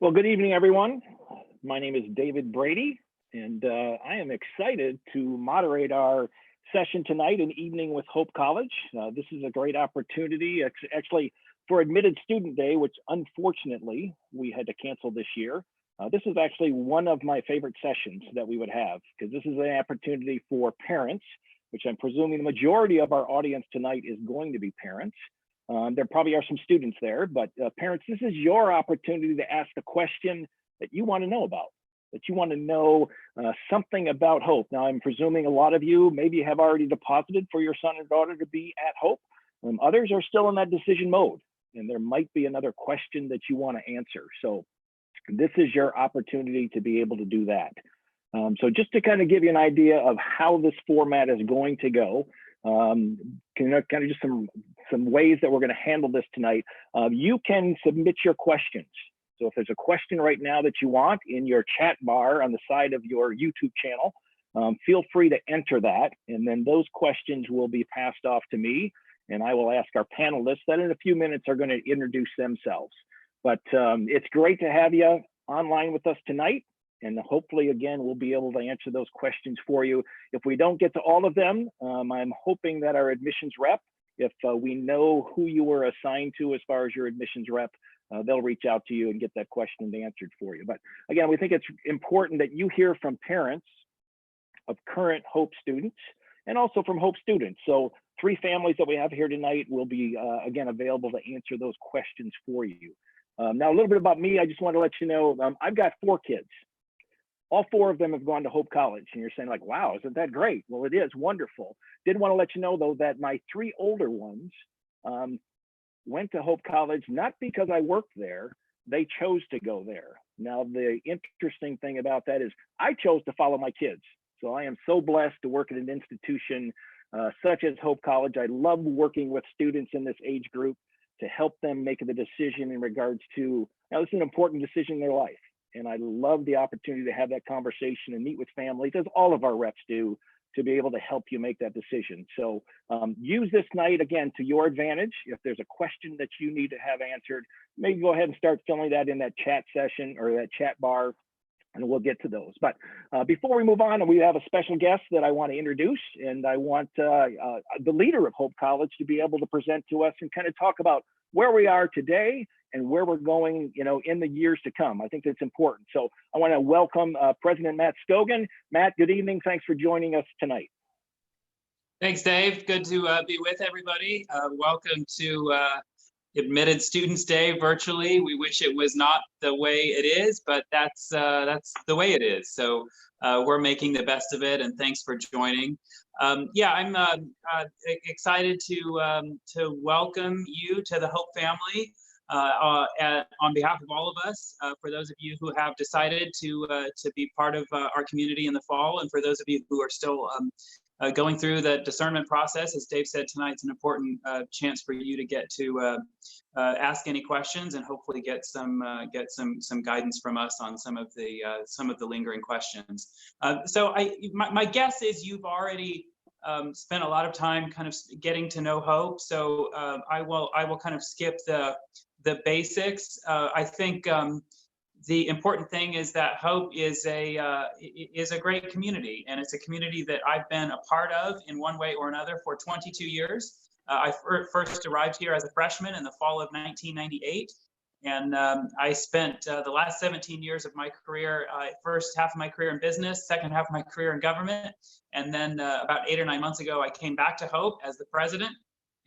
Well, good evening, everyone. My name is David Brady, and I am excited to moderate our session tonight and evening with Hope College. This is a great opportunity, actually, for Admitted Student Day, which unfortunately we had to cancel this year. This is actually one of my favorite sessions that we would have, because this is an opportunity for parents, which I'm presuming the majority of our audience tonight is going to be parents. There probably are some students there, but parents, this is your opportunity to ask a question that you want to know about, that you want to know something about Hope. Now, I'm presuming a lot of you maybe have already deposited for your son or daughter to be at Hope. Others are still in that decision mode, and there might be another question that you want to answer. So this is your opportunity to be able to do that. So just to kind of give you an idea of how this format is going to go, kind of just some ways that we're going to handle this tonight. You can submit your questions. So if there's a question right now that you want in your chat bar on the side of your YouTube channel, feel free to enter that, and then those questions will be passed off to me, and I will ask our panelists that in a few minutes are going to introduce themselves. But it's great to have you online with us tonight. And hopefully, again, we'll be able to answer those questions for you. If we don't get to all of them, I'm hoping that our admissions rep, if we know who you were assigned to as far as your admissions rep, they'll reach out to you and get that question answered for you. But again, we think it's important that you hear from parents of current Hope students and also from Hope students. So 3 families that we have here tonight will be, again, available to answer those questions for you. Now, a little bit about me. I just want to let you know, I've got 4 kids. All 4 of them have gone to Hope College, and you're saying like, wow, isn't that great? Well, it is wonderful. Did want to let you know, though, that my 3 older ones went to Hope College, not because I worked there, they chose to go there. Now, the interesting thing about that is I chose to follow my kids. So I am so blessed to work at an institution such as Hope College. I love working with students in this age group to help them make the decision in regards to, now this is an important decision in their life. And I love the opportunity to have that conversation and meet with families, as all of our reps do, to be able to help you make that decision. So use this night, again, to your advantage. If there's a question that you need to have answered, maybe go ahead and start filling that in that chat session or that chat bar, and we'll get to those. But before we move on, we have a special guest that I want to introduce, and I want the leader of Hope College to be able to present to us and kind of talk about where we are today and where we're going, in the years to come. I think that's important. So I want to welcome President Matt Scogin. Matt, good evening. Thanks for joining us tonight. Thanks, Dave. Good to be with everybody. Welcome to Admitted Students Day virtually. We wish it was not the way it is, but that's the way it is. So we're making the best of it, and thanks for joining. Yeah, I'm excited to welcome you to the Hope family. On behalf of all of us, for those of you who have decided to be part of our community in the fall, and for those of you who are still going through the discernment process, as Dave said tonight, it's an important chance for you to get to ask any questions and hopefully get some guidance from us on some of the lingering questions. So my guess is you've already spent a lot of time kind of getting to know Hope. So I will kind of skip the basics. I think the important thing is that Hope is a great community, and it's a community that I've been a part of in one way or another for 22 years. I first arrived here as a freshman in the fall of 1998, and I spent the last 17 years of my career, first half of my career in business, second half of my career in government, and then about 8 or 9 months ago, I came back to Hope as the president.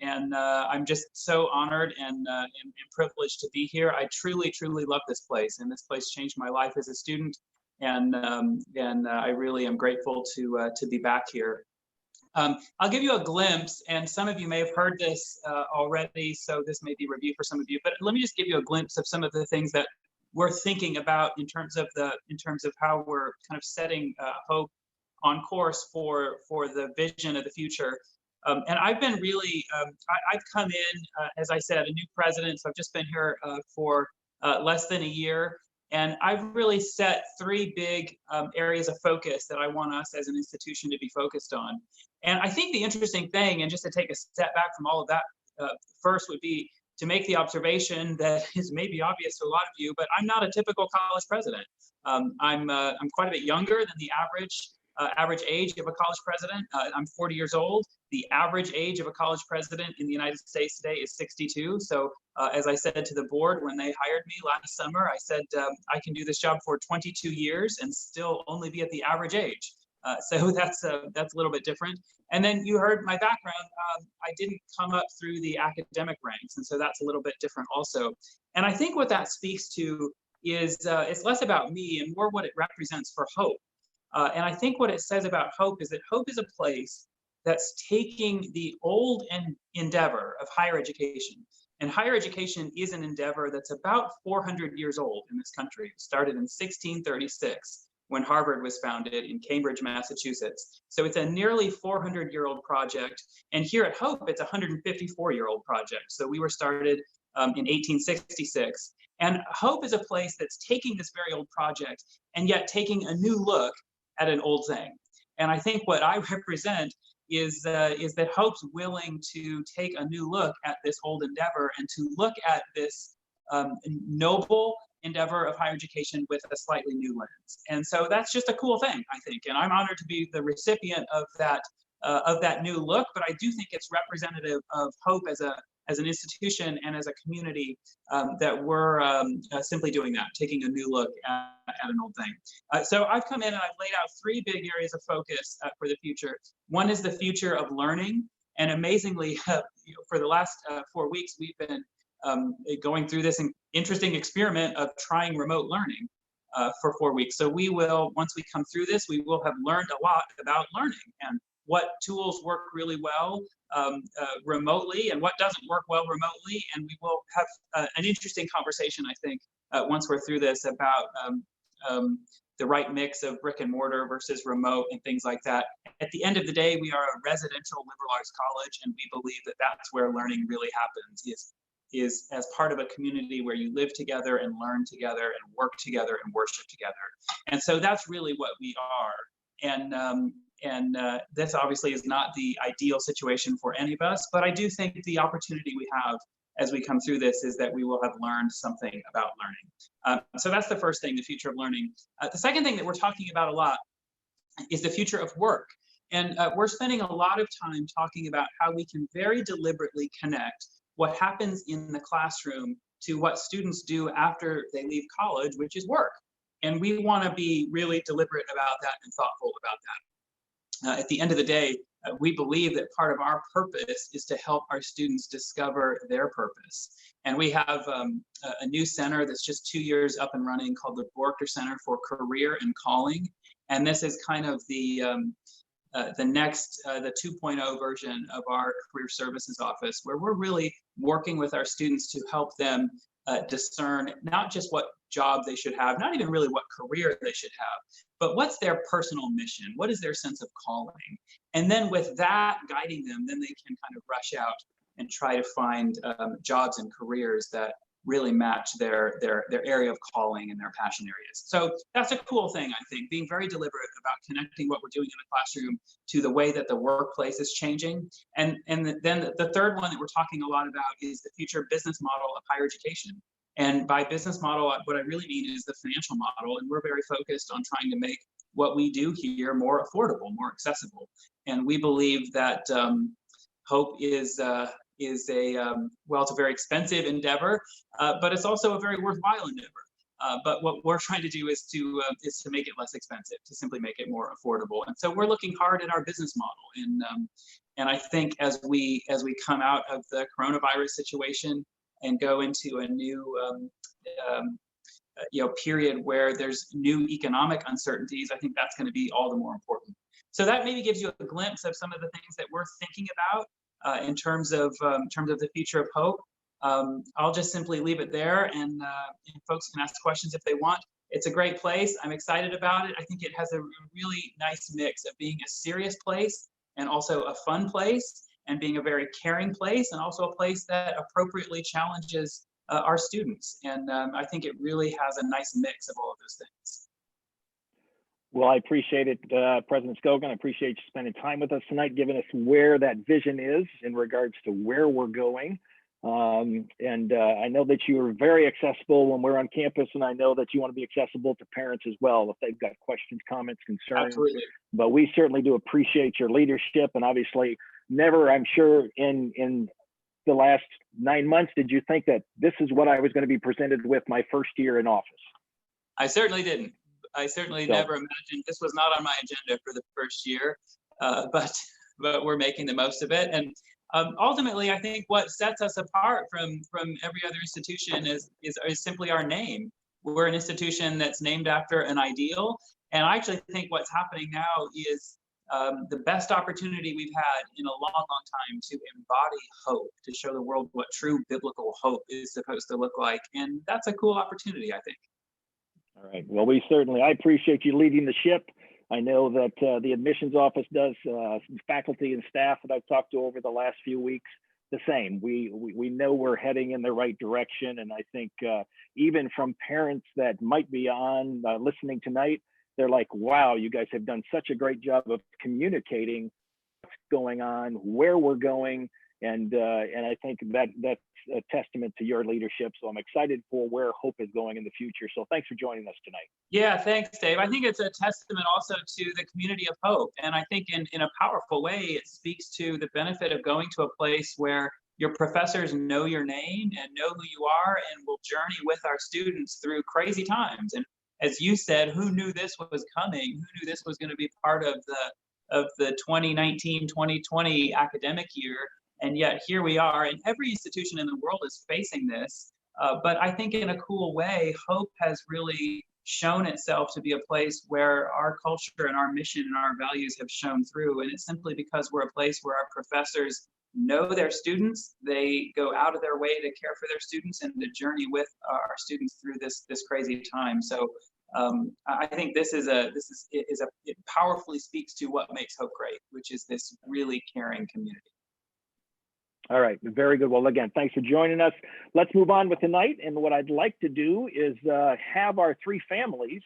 And I'm just so honored and privileged to be here. I truly love this place, and this place changed my life as a student. And I really am grateful to be back here. I'll give you a glimpse, and some of you may have heard this already, so this may be review for some of you. But let me just give you a glimpse of some of the things that we're thinking about in terms of how we're kind of setting Hope on course for the vision of the future. And I've been really, I've come in, as I said, a new president, so I've just been here for less than a year. And I've really set 3 big areas of focus that I want us as an institution to be focused on. And I think the interesting thing, and just to take a step back from all of that, first would be to make the observation that is maybe obvious to a lot of you, but I'm not a typical college president. I'm quite a bit younger than the average age of a college president. I'm 40 years old. The average age of a college president in the United States today is 62. So as I said to the board when they hired me last summer, I said I can do this job for 22 years and still only be at the average age. So that's a little bit different. And then you heard my background. I didn't come up through the academic ranks, and so that's a little bit different also. And I think what that speaks to is it's less about me and more what it represents for Hope. And I think what it says about Hope is that Hope is a place that's taking the old endeavor of higher education. And higher education is an endeavor that's about 400 years old in this country. It started in 1636 when Harvard was founded in Cambridge, Massachusetts. So it's a nearly 400-year-old project. And here at Hope, it's a 154-year-old project. So we were started in 1866. And Hope is a place that's taking this very old project and yet taking a new look at an old thing. And I think what I represent is that Hope's willing to take a new look at this old endeavor and to look at this noble endeavor of higher education with a slightly new lens. And so that's just a cool thing, I think. And I'm honored to be the recipient of that new look, but I do think it's representative of Hope as an institution and as a community that we're simply doing that, taking a new look at an old thing. So I've come in and I've laid out three big areas of focus for the future. One is the future of learning. And amazingly, for the last 4 weeks, we've been going through this interesting experiment of trying remote learning for 4 weeks. So we will, once we come through this, we will have learned a lot about learning and what tools work really well remotely and what doesn't work well remotely. And we will have an interesting conversation, I think, once we're through this about the right mix of brick and mortar versus remote and things like that. At the end of the day, we are a residential liberal arts college, and we believe that that's where learning really happens, is as part of a community where you live together and learn together and work together and worship together. And so that's really what we are. And this obviously is not the ideal situation for any of us, but I do think the opportunity we have as we come through this is that we will have learned something about learning. So that's the first thing, the future of learning. The second thing that we're talking about a lot is the future of work. And we're spending a lot of time talking about how we can very deliberately connect what happens in the classroom to what students do after they leave college, which is work. And we want to be really deliberate about that and thoughtful about that. At the end of the day, we believe that part of our purpose is to help our students discover their purpose. And we have a new center that's just 2 years up and running called the Borchter Center for Career and Calling. And this is kind of the next, the 2.0 version of our career services office, where we're really working with our students to help them discern not just what job they should have, not even really what career they should have, but what's their personal mission? What is their sense of calling? And then with that guiding them, then they can kind of rush out and try to find jobs and careers that really match their area of calling and their passion areas. So that's a cool thing, I think, being very deliberate about connecting what we're doing in the classroom to the way that the workplace is changing. And then the third one that we're talking a lot about is the future business model of higher education. And by business model, what I really mean is the financial model. And we're very focused on trying to make what we do here more affordable, more accessible. And we believe that Hope is a well, it's a very expensive endeavor, but it's also a very worthwhile endeavor. But what we're trying to do is to make it less expensive, to simply make it more affordable. And so we're looking hard at our business model. And I think as we come out of the coronavirus situation and go into a new period where there's new economic uncertainties, I think that's going to be all the more important. So that maybe gives you a glimpse of some of the things that we're thinking about in terms of the future of Hope. I'll just simply leave it there, and folks can ask questions if they want. It's a great place. I'm excited about it. I think it has a really nice mix of being a serious place and also a fun place, and being a very caring place, and also a place that appropriately challenges our students. And I think it really has a nice mix of all of those things. Well, I appreciate it, President Scogin. I appreciate you spending time with us tonight, giving us where that vision is in regards to where we're going. I know that you are very accessible when we're on campus, and I know that you want to be accessible to parents as well if they've got questions, comments, concerns. Absolutely. But we certainly do appreciate your leadership, and obviously never, I'm sure, in the last 9 months did you think that this is what I was going to be presented with my first year in office. I certainly didn't. I certainly never imagined this was not on my agenda for the first year, but we're making the most of it. And ultimately, I think what sets us apart from every other institution is simply our name. We're an institution that's named after an ideal, and I actually think what's happening now is the best opportunity we've had in a long, long time to embody hope, to show the world what true biblical hope is supposed to look like, and that's a cool opportunity, I think. All right. Well, I appreciate you leading the ship. I know that the admissions office does, faculty and staff that I've talked to over the last few weeks, the same. We know we're heading in the right direction. And I think even from parents that might be on listening tonight, they're like, wow, you guys have done such a great job of communicating what's going on, where we're going. And I think that's a testament to your leadership. So I'm excited for where hope is going in the future. So thanks for joining us tonight. Yeah, thanks, Dave. I think it's a testament also to the community of hope. And I think in a powerful way, it speaks to the benefit of going to a place where your professors know your name and know who you are and will journey with our students through crazy times. And as you said, who knew this was coming? Who knew this was going to be part of the 2019-2020 academic year? And yet here we are, and every institution in the world is facing this. But I think in a cool way, hope has really shown itself to be a place where our culture and our mission and our values have shown through. And it's simply because we're a place where our professors know their students. They go out of their way to care for their students and to journey with our students through this crazy time. So I think it powerfully speaks to what makes hope great, which is this really caring community. All right, very good. Well, again, thanks for joining us. Let's move on with tonight. And what I'd like to do is have our three families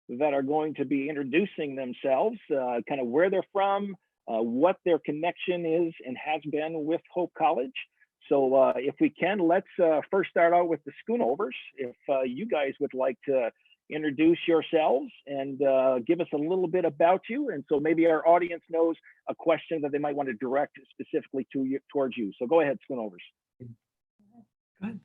that are going to be introducing themselves, kind of where they're from, what their connection is and has been with Hope College. So if we can, let's first start out with the Schoonovers. If you guys would like to introduce yourselves and give us a little bit about you. And so maybe our audience knows a question that they might want to direct specifically towards you. So go ahead, Schoonovers. Go ahead.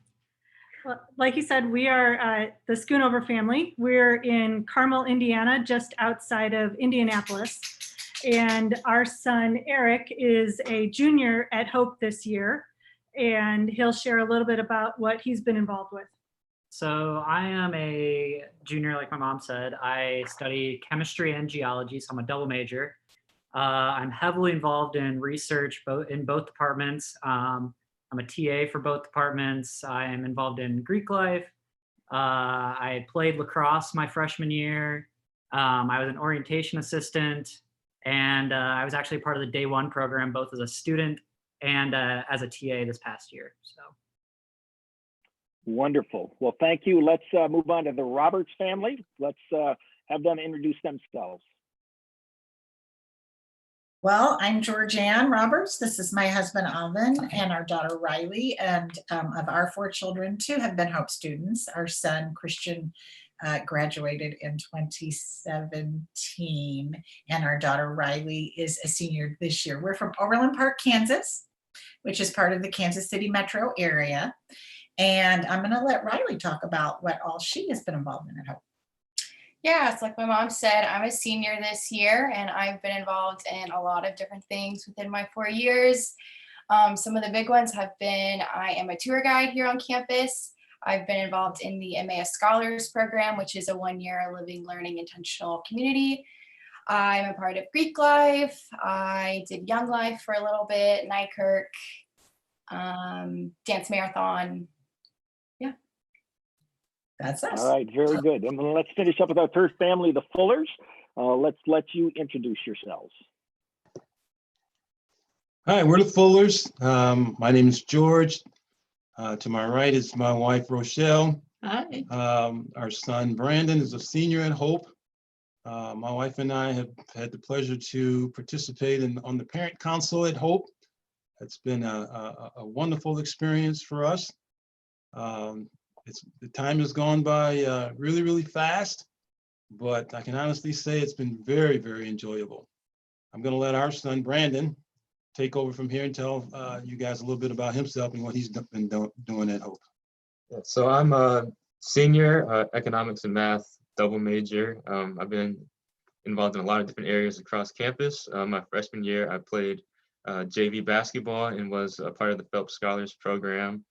Well, like you said, we are the Schoonover family. We're in Carmel, Indiana, just outside of Indianapolis. And our son, Eric, is a junior at Hope this year. And he'll share a little bit about what he's been involved with. So I am a junior, like my mom said. I study chemistry and geology, so I'm a double major. I'm heavily involved in research in both departments. I'm a TA for both departments. I am involved in Greek life. I played lacrosse my freshman year. I was an orientation assistant, and I was actually part of the Day One program, both as a student and as a TA this past year. So. Wonderful. Well, thank you. Let's move on to the Roberts family. Let's have them introduce themselves. Well, I'm Georgianne Roberts. This is my husband, Alvin, and our daughter, Riley. And of our 4 children, 2 have been Hope students. Our son, Christian, graduated in 2017, and our daughter, Riley, is a senior this year. We're from Overland Park, Kansas, which is part of the Kansas City metro area. And I'm going to let Riley talk about what all she has been involved in at Hope. Yeah, it's like my mom said, I'm a senior this year, and I've been involved in a lot of different things within my 4 years. Some of the big ones have been, I am a tour guide here on campus. I've been involved in the Emmaus Scholars program, which is a 1-year living, learning, intentional community. I'm a part of Greek life. I did Young Life for a little bit, Nykirk, dance marathon. That's us. All right, very good. And let's finish up with our third family, the Fullers. Let's let you introduce yourselves. Hi, we're the Fullers. My name is George. To my right is my wife, Rochelle. Hi. Our son, Brandon, is a senior at Hope. My wife and I have had the pleasure to participate on the Parent Council at Hope. It's been a wonderful experience for us. The time has gone by really, really fast, but I can honestly say it's been very, very enjoyable. I'm going to let our son, Brandon, take over from here and tell you guys a little bit about himself and what he's been doing at Hope. Yeah, so I'm a senior economics and math double major. I've been involved in a lot of different areas across campus. My freshman year, I played JV basketball and was a part of the Emmaus Scholars program.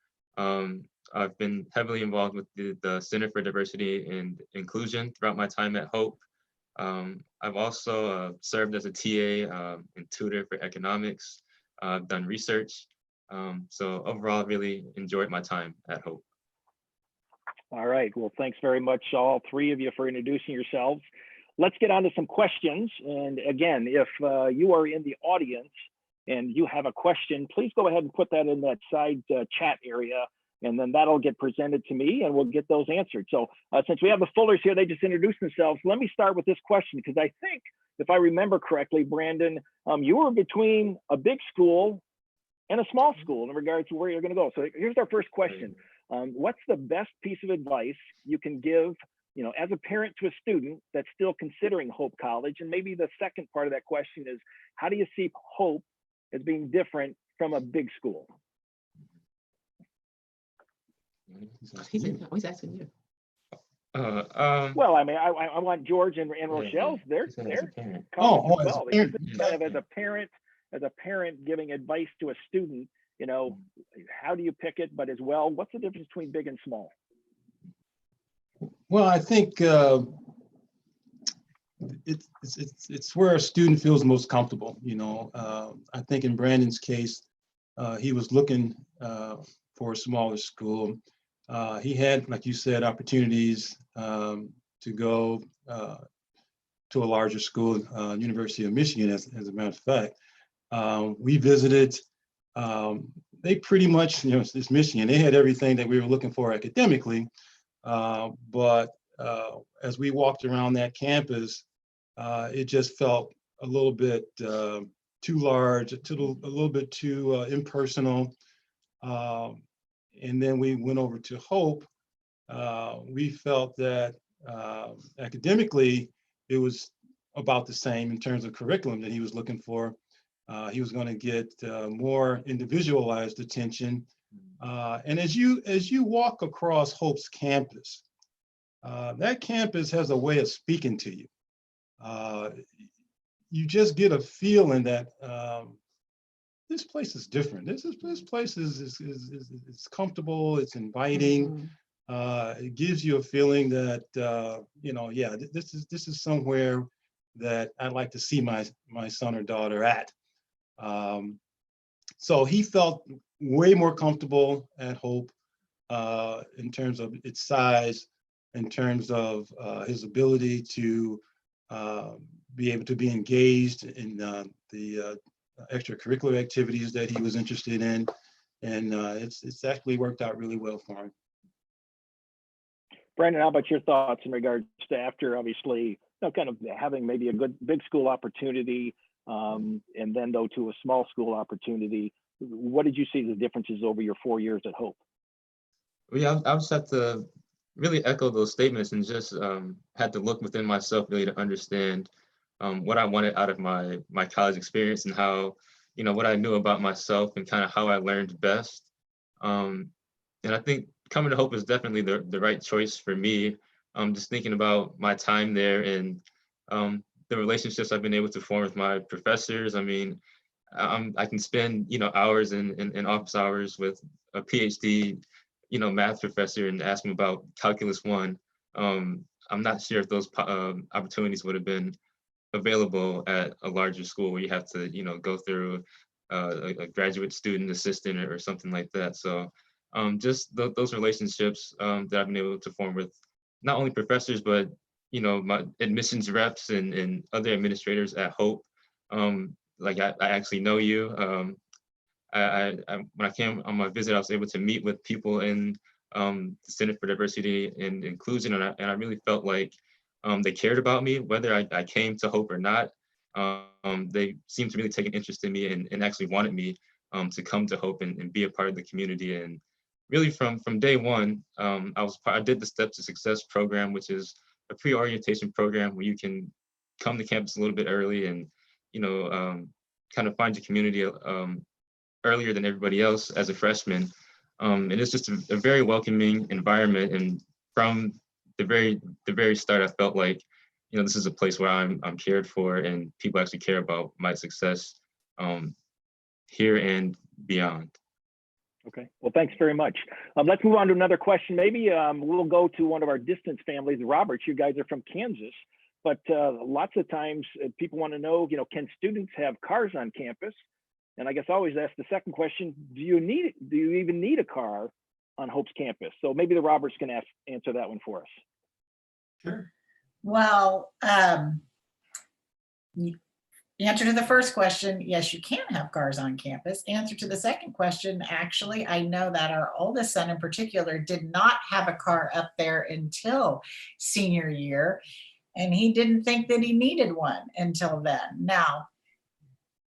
I've been heavily involved with the Center for Diversity and Inclusion throughout my time at Hope. I've also served as a TA and tutor for economics. I've done research. So overall, I really enjoyed my time at Hope. All right. Well, thanks very much, all three of you, for introducing yourselves. Let's get on to some questions. And again, if you are in the audience and you have a question, please go ahead and put that in that side chat area, and then that'll get presented to me and we'll get those answered. So since we have the Fullers here, they just introduced themselves. Let me start with this question, because I think, if I remember correctly, Brandon, you were between a big school and a small school in regards to where you're going to go. So here's our first question. What's the best piece of advice you can give, as a parent to a student that's still considering Hope College? And maybe the second part of that question is, how do you see Hope as being different from a big school? He's asking you. Well, I mean, I want George and Rochelle's. They're Oh, as as a well. parent. Kind of as a parent giving advice to a student, how do you pick it? But as well, what's the difference between big and small? Well, I think it's where a student feels most comfortable. I think in Brandon's case, he was looking for a smaller school. He had, like you said, opportunities to go to a larger school, University of Michigan, as a matter of fact. We visited. They pretty much, it's Michigan. They had everything that we were looking for academically. But as we walked around that campus, it just felt a little bit too large, a little bit too impersonal. And then we went over to Hope. We felt that academically, it was about the same in terms of curriculum that he was looking for. He was going to get more individualized attention. And as you walk across Hope's campus, that campus has a way of speaking to you. You just get a feeling that this place is different. This place is comfortable. It's inviting. It gives you a feeling that yeah, this is somewhere that I'd like to see my son or daughter at. So he felt way more comfortable at Hope in terms of its size, in terms of his ability to be able to be engaged in the extracurricular activities that he was interested in. And it's actually worked out really well for him. Brandon, how about your thoughts in regards to, after obviously kind of having maybe a good big school opportunity and then though to a small school opportunity, what did you see the differences over your 4 years at Hope? Well, yeah, I just have to really echo those statements and just had to look within myself really to understand what I wanted out of my college experience and how, what I knew about myself and kind of how I learned best. And I think coming to Hope is definitely the right choice for me. Just thinking about my time there and the relationships I've been able to form with my professors. I mean, I can spend, hours in office hours with a PhD, math professor and ask him about Calculus 1. I'm not sure if those opportunities would have been available at a larger school where you have to, go through a graduate student assistant or something like that. So just those relationships that I've been able to form with not only professors, but, my admissions reps and other administrators at Hope. Like I actually know you. When I came on my visit, I was able to meet with people in the Center for Diversity and Inclusion, and I really felt like they cared about me, whether I came to Hope or not. They seemed to really take an interest in me and actually wanted me to come to Hope and be a part of the community. And really from day one, I did the Steps to Success program, which is a pre-orientation program where you can come to campus a little bit early and, kind of find your community earlier than everybody else as a freshman. And it's just a very welcoming environment. And from the very start, I felt like, this is a place where I'm cared for and people actually care about my success here and beyond. Okay, well, thanks very much. Let's move on to another question. Maybe we'll go to one of our distance families. Robert, you guys are from Kansas, but lots of times people want to know, can students have cars on campus? And I guess I always ask the second question, do you even need a car on Hope's campus? So maybe the Roberts can answer that one for us. Sure. Well, answer to the first question, yes, you can have cars on campus. Answer to the second question, actually, I know that our oldest son in particular did not have a car up there until senior year, and he didn't think that he needed one until then. Now,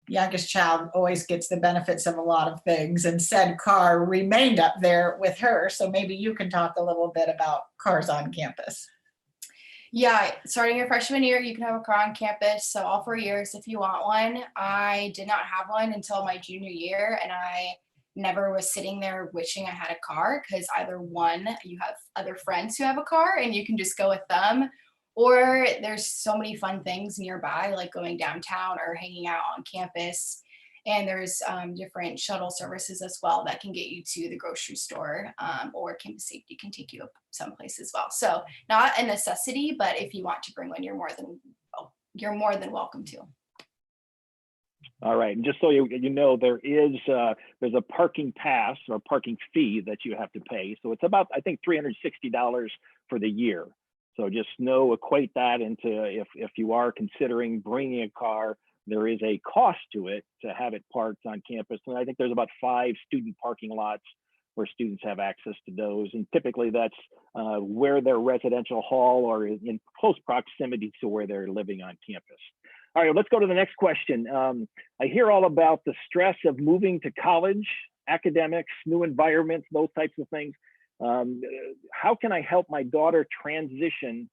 youngest child always gets the benefits of a lot of things, and said car remained up there with her. So maybe you can talk a little bit about cars on campus. Yeah, starting your freshman year, you can have a car on campus. So all 4 years, if you want one. I did not have one until my junior year, and I never was sitting there wishing I had a car, because either one, you have other friends who have a car and you can just go with them, or there's so many fun things nearby, like going downtown or hanging out on campus. And there's different shuttle services as well that can get you to the grocery store, or campus safety can take you someplace as well. So not a necessity, but if you want to bring one, you're more than welcome to. All right, and just so you know, there's a parking pass or parking fee that you have to pay. So it's about, I think, $360 for the year. So just equate that into if you are considering bringing a car, there is a cost to it to have it parked on campus. And I think there's about 5 student parking lots where students have access to those. And typically that's where their residential hall or in close proximity to where they're living on campus. All right, let's go to the next question. I hear all about the stress of moving to college, academics, new environments, those types of things. How can I help my daughter transition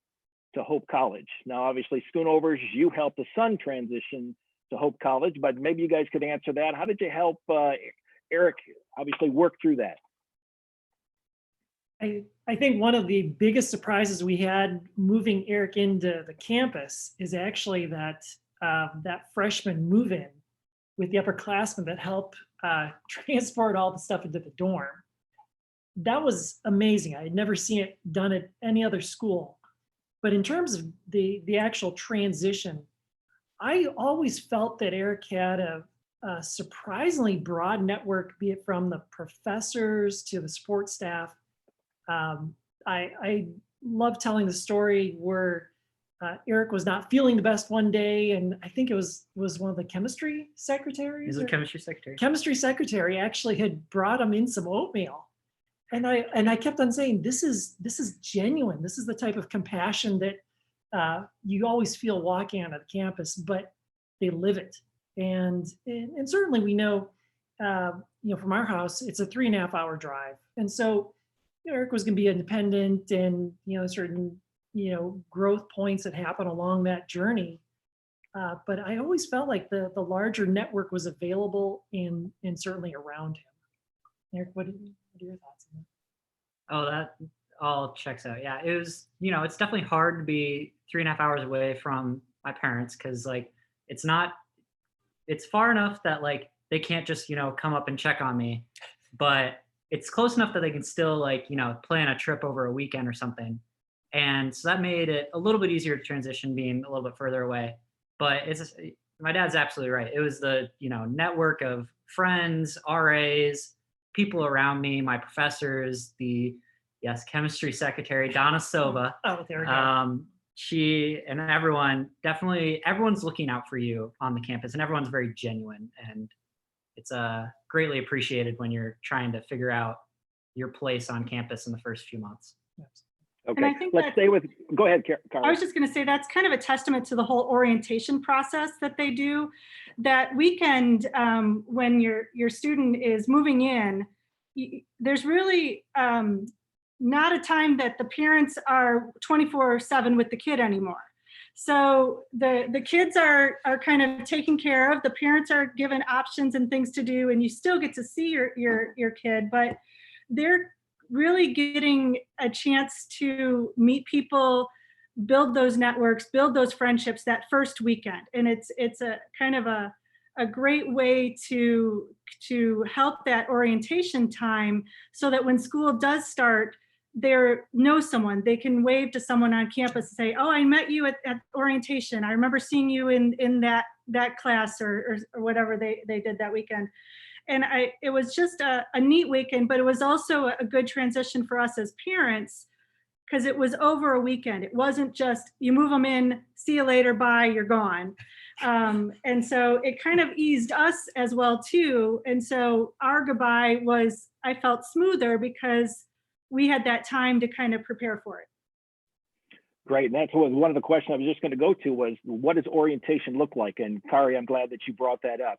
to Hope College? Now, obviously, Schoonovers, you helped the son transition to Hope College, but maybe you guys could answer that. How did you help Eric obviously work through that? I think one of the biggest surprises we had moving Eric into the campus is actually that that freshman move-in with the upperclassmen that helped transport all the stuff into the dorm. That was amazing. I had never seen it done at any other school. But in terms of the actual transition, I always felt that Eric had a surprisingly broad network, be it from the professors to the support staff. I love telling the story where Eric was not feeling the best one day, and I think it was one of the chemistry secretaries. He's a chemistry secretary. Chemistry secretary actually had brought him in some oatmeal. And I kept on saying, this is genuine. This is the type of compassion that you always feel walking on the campus, but they live it. And certainly we know, from our house, it's a 3.5-hour drive. And so Eric was going to be independent, and certain growth points that happen along that journey. But I always felt like the larger network was available and certainly around him. Eric, what are your thoughts on that? Oh, that all checks out. Yeah, it was, it's definitely hard to be 3.5 hours away from my parents, because it's far enough that they can't just, come up and check on me, but it's close enough that they can still plan a trip over a weekend or something. And so that made it a little bit easier to transition being a little bit further away. But my dad's absolutely right. It was the, network of friends, RAs, people around me, my professors, chemistry secretary, Donna Silva. Oh, there we go. She and everyone's looking out for you on the campus, and everyone's very genuine. And it's greatly appreciated when you're trying to figure out your place on campus in the first few months. And I Okay, think let's that- stay with, go ahead, I Carly. was just going to say that's kind of a testament to the whole orientation process that they do. That weekend, when your student is moving in, there's really not a time that the parents are 24/7 with the kid anymore. So the kids are kind of taken care of. The parents are given options and things to do, and you still get to see your kid, but they're really getting a chance to meet people, build those networks, build those friendships that first weekend. And it's a kind of a great way to help that orientation time, so that when school does start, they know someone. They can wave to someone on campus and say, oh, I met you at orientation. I remember seeing you in that class or whatever they did that weekend. And it was just a neat weekend, but it was also a good transition for us as parents, because it was over a weekend. It wasn't just you move them in, see you later, bye, you're gone. And so it kind of eased us as well too. And so our goodbye was, I felt, smoother because we had that time to kind of prepare for it. Great, and that's one of the questions I was just going to go to was, what does orientation look like? And Kari, I'm glad that you brought that up.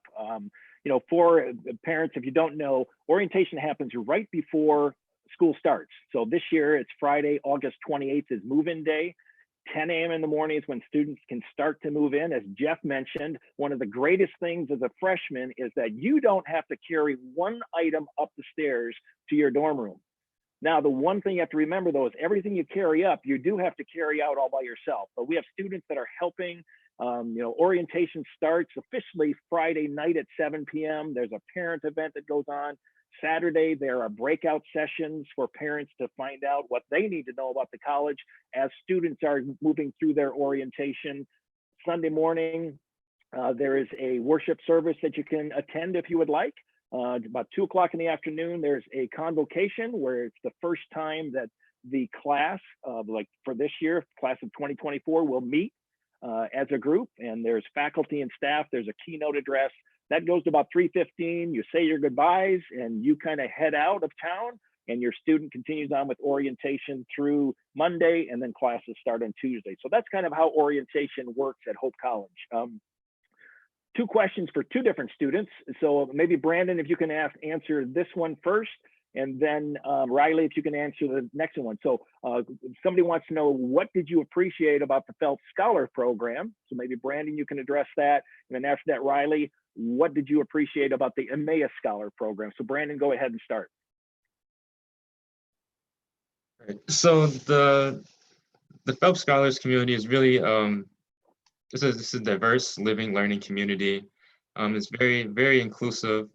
You know, for parents, if you don't know, orientation happens right before school starts. So this year it's Friday, August 28th is move-in day. 10 a.m. in the morning is when students can start to move in. As Jeff mentioned, one of the greatest things as a freshman is that you don't have to carry one item up the stairs to your dorm room. Now, the one thing you have to remember, though, is everything you carry up, you do have to carry out all by yourself. But we have students that are helping. You know, orientation starts officially Friday night at 7 p.m. There's a parent event that goes on. Saturday, there are breakout sessions for parents to find out what they need to know about the college as students are moving through their orientation. Sunday morning, there is a worship service that you can attend if you would like. About 2 o'clock in the afternoon, there's a convocation where it's the first time that the class, like for this year, class of 2024, will meet as a group, and there's faculty and staff. There's a keynote address that goes to about 3:15. You say your goodbyes and you kind of head out of town, and your student continues on with orientation through Monday, and then classes start on Tuesday. So that's kind of how orientation works at Hope College. 2 questions for 2 different students. So maybe Brandon, if you can answer this one first, and then Riley, if you can answer the next one. So somebody wants to know, what did you appreciate about the Phelps Scholar Program? So maybe Brandon, you can address that. And then after that, Riley, what did you appreciate about the Emmaus Scholar Program? So Brandon, go ahead and start. Right. So the Phelps Scholars community is really this is a diverse living learning community. It's very, very inclusive.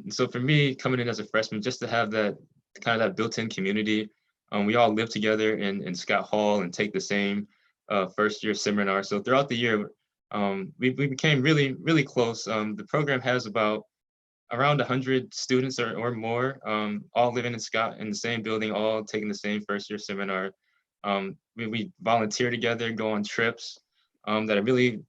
So for me, coming in as a freshman, just to have that kind of that built-in community, we all live together in Scott Hall and take the same first year seminar. So throughout the year, we became really, really close. The program has about around 100 students or more, all living in the same building, all taking the same first year seminar. We volunteer together, go on trips that are really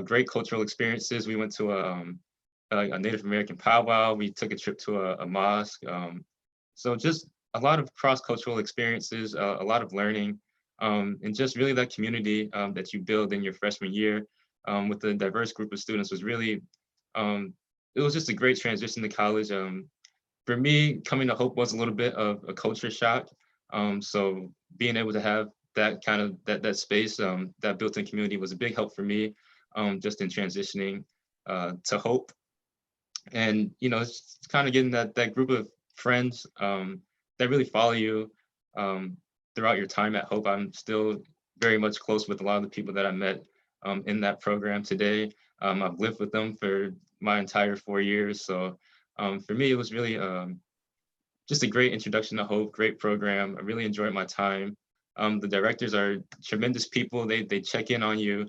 great cultural experiences. We went to a Native American powwow. We took a trip to a mosque. So just a lot of cross-cultural experiences, a lot of learning, and just really that community that you build in your freshman year with a diverse group of students was really, it was just a great transition to college. For me, coming to Hope was a little bit of a culture shock. So being able to have that kind of that space, that built-in community was a big help for me, just in transitioning to Hope. And you know, it's kind of getting that group of friends that really follow you throughout your time at Hope. I'm still very much close with a lot of the people that I met in that program today. I've lived with them for my entire 4 years. So for me, it was really just a great introduction to Hope, great program. I really enjoyed my time. The directors are tremendous people. They check in on you.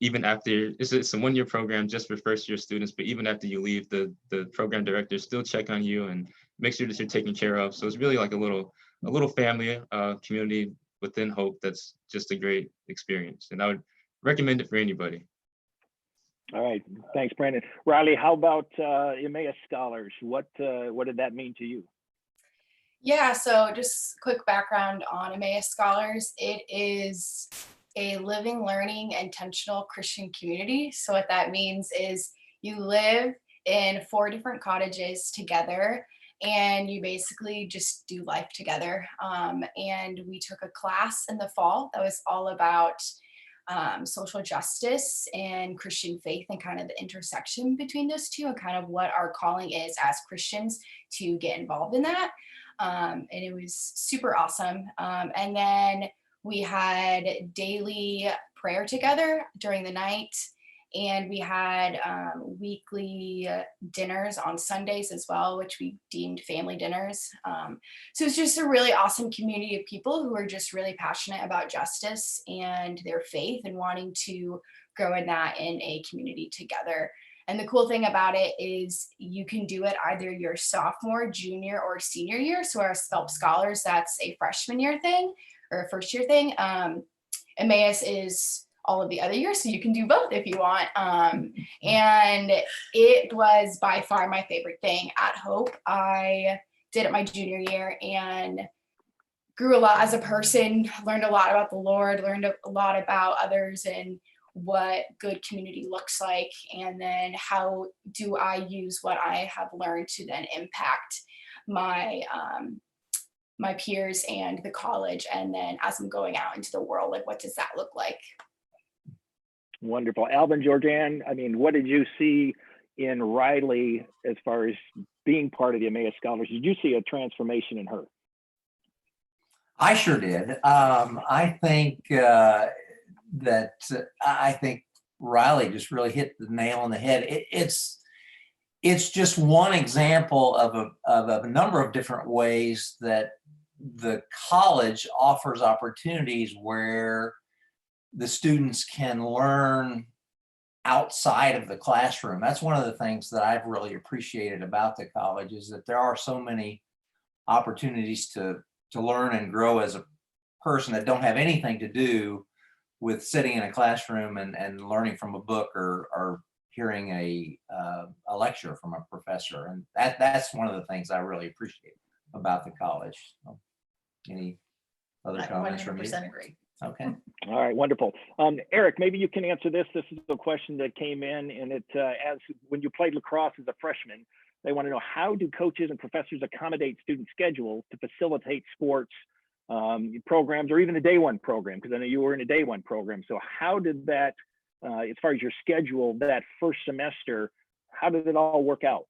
Even after, it's a 1-year program just for first year students, but even after you leave, the program directors still check on you and make sure that you're taken care of. So it's really like a little family community within Hope. That's just a great experience, and I would recommend it for anybody. All right, thanks, Brandon. Riley, how about Emmaus Scholars? What did that mean to you? Yeah, so just quick background on Emmaus Scholars. It is a living, learning, intentional Christian community. So what that means is you live in 4 different cottages together, and you basically just do life together. And we took a class in the fall that was all about social justice and Christian faith, and kind of the intersection between those two, and kind of what our calling is as Christians to get involved in that. And it was super awesome. And then we had daily prayer together during the night, and we had weekly dinners on Sundays as well, which we deemed family dinners. So it's just a really awesome community of people who are just really passionate about justice and their faith, and wanting to grow in that in a community together. And the cool thing about it is you can do it either your sophomore, junior, or senior year. So our Scholars, that's a freshman year thing or a first year thing. Emmaus is all of the other years, so you can do both if you want. And it was by far my favorite thing at Hope. I did it my junior year and grew a lot as a person, learned a lot about the Lord, learned a lot about others and what good community looks like, and then how do I use what I have learned to then impact my my peers and the college, and then as I'm going out into the world, like what does that look like? Wonderful. Alvin, Jordan, I mean, what did you see in Riley as far as being part of the Emmaus Scholars? Did you see a transformation in her? I sure did. I think I think Riley just really hit the nail on the head. It's just one example of a number of different ways that the college offers opportunities where the students can learn outside of the classroom. That's one of the things that I've really appreciated about the college, is that there are so many opportunities to learn and grow as a person that don't have anything to do with sitting in a classroom and learning from a book or hearing a lecture from a professor. And that's one of the things I really appreciate about the college. So, any other comments from you? 100% agree. Okay. All right, wonderful. Eric, maybe you can answer this. This is a question that came in, and it as when you played lacrosse as a freshman, they want to know, how do coaches and professors accommodate student schedules to facilitate sports programs, or even the day one program? Because I know you were in a day one program. So how did that, as far as your schedule, that first semester, how did it all work out?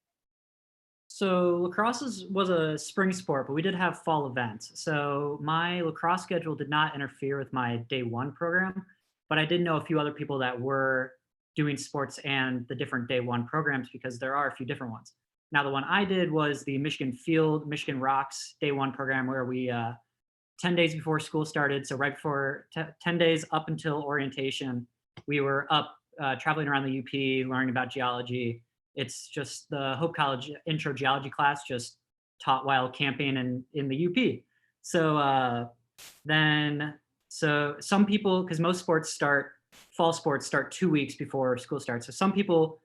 So lacrosse was a spring sport, but we did have fall events. So my lacrosse schedule did not interfere with my day one program, but I did know a few other people that were doing sports and the different day one programs, because there are a few different ones. Now, the one I did was the Michigan Rocks day one program, where we 10 days before school started, so right before 10 days up until orientation, we were up traveling around the UP, learning about geology. It's just the Hope College intro geology class, just taught while camping in the UP. So so some people, because most fall sports start 2 weeks before school starts. So some people,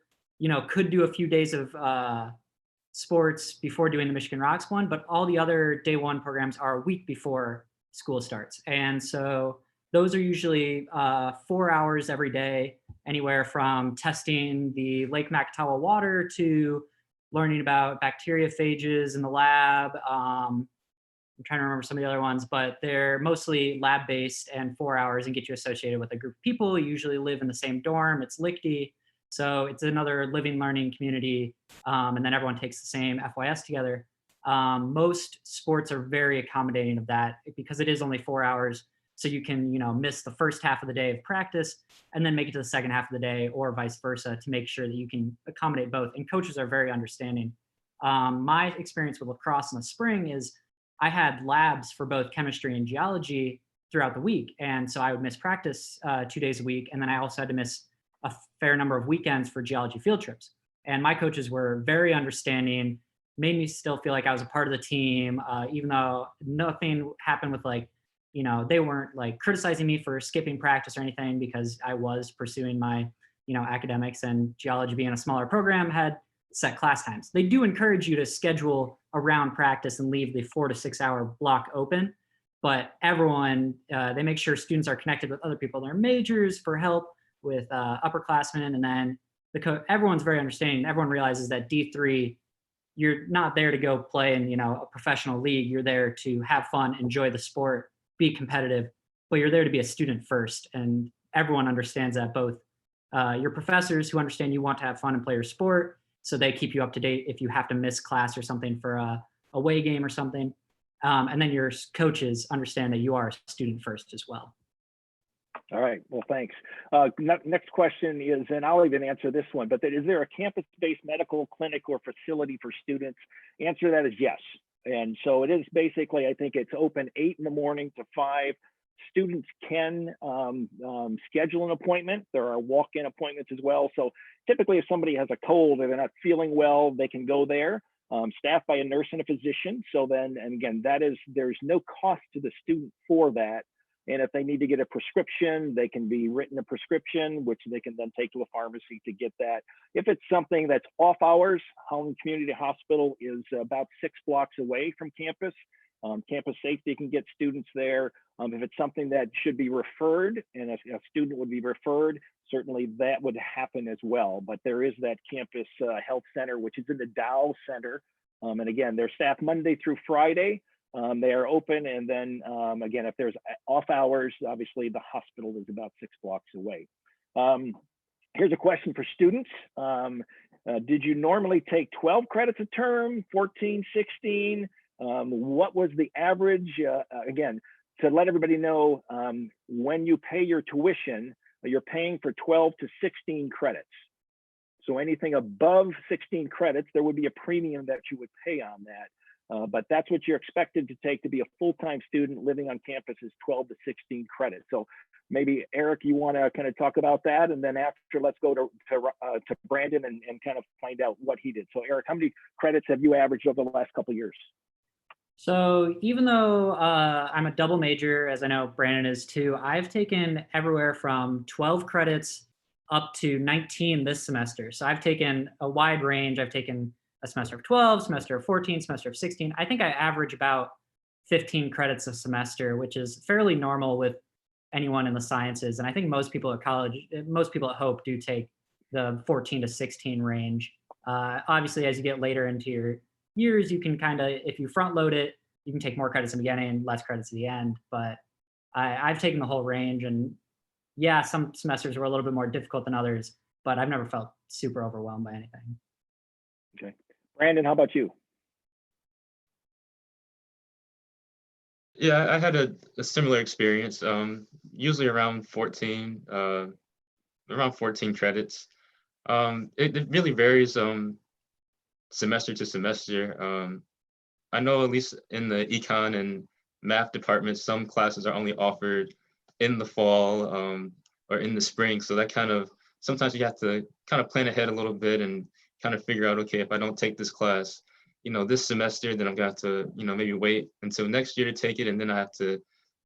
could do a few days of sports before doing the Michigan Rocks one, but all the other day one programs are a week before school starts. And so those are usually 4 hours every day, anywhere from testing the Lake Macatawa water to learning about bacteriophages in the lab. I'm trying to remember some of the other ones, but they're mostly lab-based and 4 hours, and get you associated with a group of people. You usually live in the same dorm. It's Lichty. So it's another living, learning community. And then everyone takes the same FYS together. Most sports are very accommodating of that, because it is only 4 hours. So you can, miss the first half of the day of practice and then make it to the second half of the day, or vice versa, to make sure that you can accommodate both. And coaches are very understanding. My experience with lacrosse in the spring is I had labs for both chemistry and geology throughout the week. And so I would miss practice 2 days a week. And then I also had to miss a fair number of weekends for geology field trips. And my coaches were very understanding, made me still feel like I was a part of the team, even though nothing happened with they weren't criticizing me for skipping practice or anything, because I was pursuing my, academics, and geology being a smaller program had set class times. They do encourage you to schedule around practice and leave the 4 to 6 hour block open, but everyone, they make sure students are connected with other people in their majors for help with upperclassmen, and then everyone's very understanding. Everyone realizes that D3, you're not there to go play in a professional league. You're there to have fun, enjoy the sport, be competitive, but you're there to be a student first. And everyone understands that, both your professors who understand you want to have fun and play your sport, so they keep you up to date if you have to miss class or something for a away game or something. And then your coaches understand that you are a student first as well. All right, well, thanks. Next question is, and I'll even answer this one, but is there a campus-based medical clinic or facility for students? Answer to that is yes. And so it is basically, I think it's open 8 in the morning to 5. Students can schedule an appointment. There are walk-in appointments as well. So typically if somebody has a cold or they're not feeling well, they can go there, staffed by a nurse and a physician. So then, and again, there's no cost to the student for that. And if they need to get a prescription, they can be written a prescription, which they can then take to a pharmacy to get that. If it's something that's off hours, Holland Community Hospital is about 6 blocks away from campus. Campus safety can get students there. If it's something that should be referred and a student would be referred, certainly that would happen as well. But there is that campus health center, which is in the Dow Center. And again, they're staffed Monday through Friday. They are open, and then again, if there's off hours, obviously the hospital is about 6 blocks away. Here's a question for students. Did you normally take 12 credits a term, 14, 16? What was the average? Again, to let everybody know, when you pay your tuition, you're paying for 12 to 16 credits. So anything above 16 credits, there would be a premium that you would pay on that. But that's what you're expected to take to be a full-time student living on campus, is 12 to 16 credits. So maybe Eric, you want to kind of talk about that, and then after, let's go to Brandon and kind of find out what he did. So Eric, how many credits have you averaged over the last couple of years? So even though I'm a double major, as I know Brandon is too, I've taken everywhere from 12 credits up to 19 this semester. So I've taken a wide range. I've taken a semester of 12, semester of 14, semester of 16. I think I average about 15 credits a semester, which is fairly normal with anyone in the sciences. And I think most people at college, most people at Hope do take the 14 to 16 range. Obviously, as you get later into your years, you can kind of, if you front load it, you can take more credits in the beginning and less credits at the end. But I've taken the whole range, and yeah, some semesters were a little bit more difficult than others, but I've never felt super overwhelmed by anything. Okay. Brandon, how about you? Yeah, I had a similar experience. Usually around 14 credits. It really varies semester to semester. I know at least in the econ and math departments, some classes are only offered in the fall or in the spring. So that kind of, sometimes you have to kind of plan ahead a little bit and kind of figure out, okay, if I don't take this class, this semester, then I'm gonna have to, maybe wait until next year to take it, and then I have to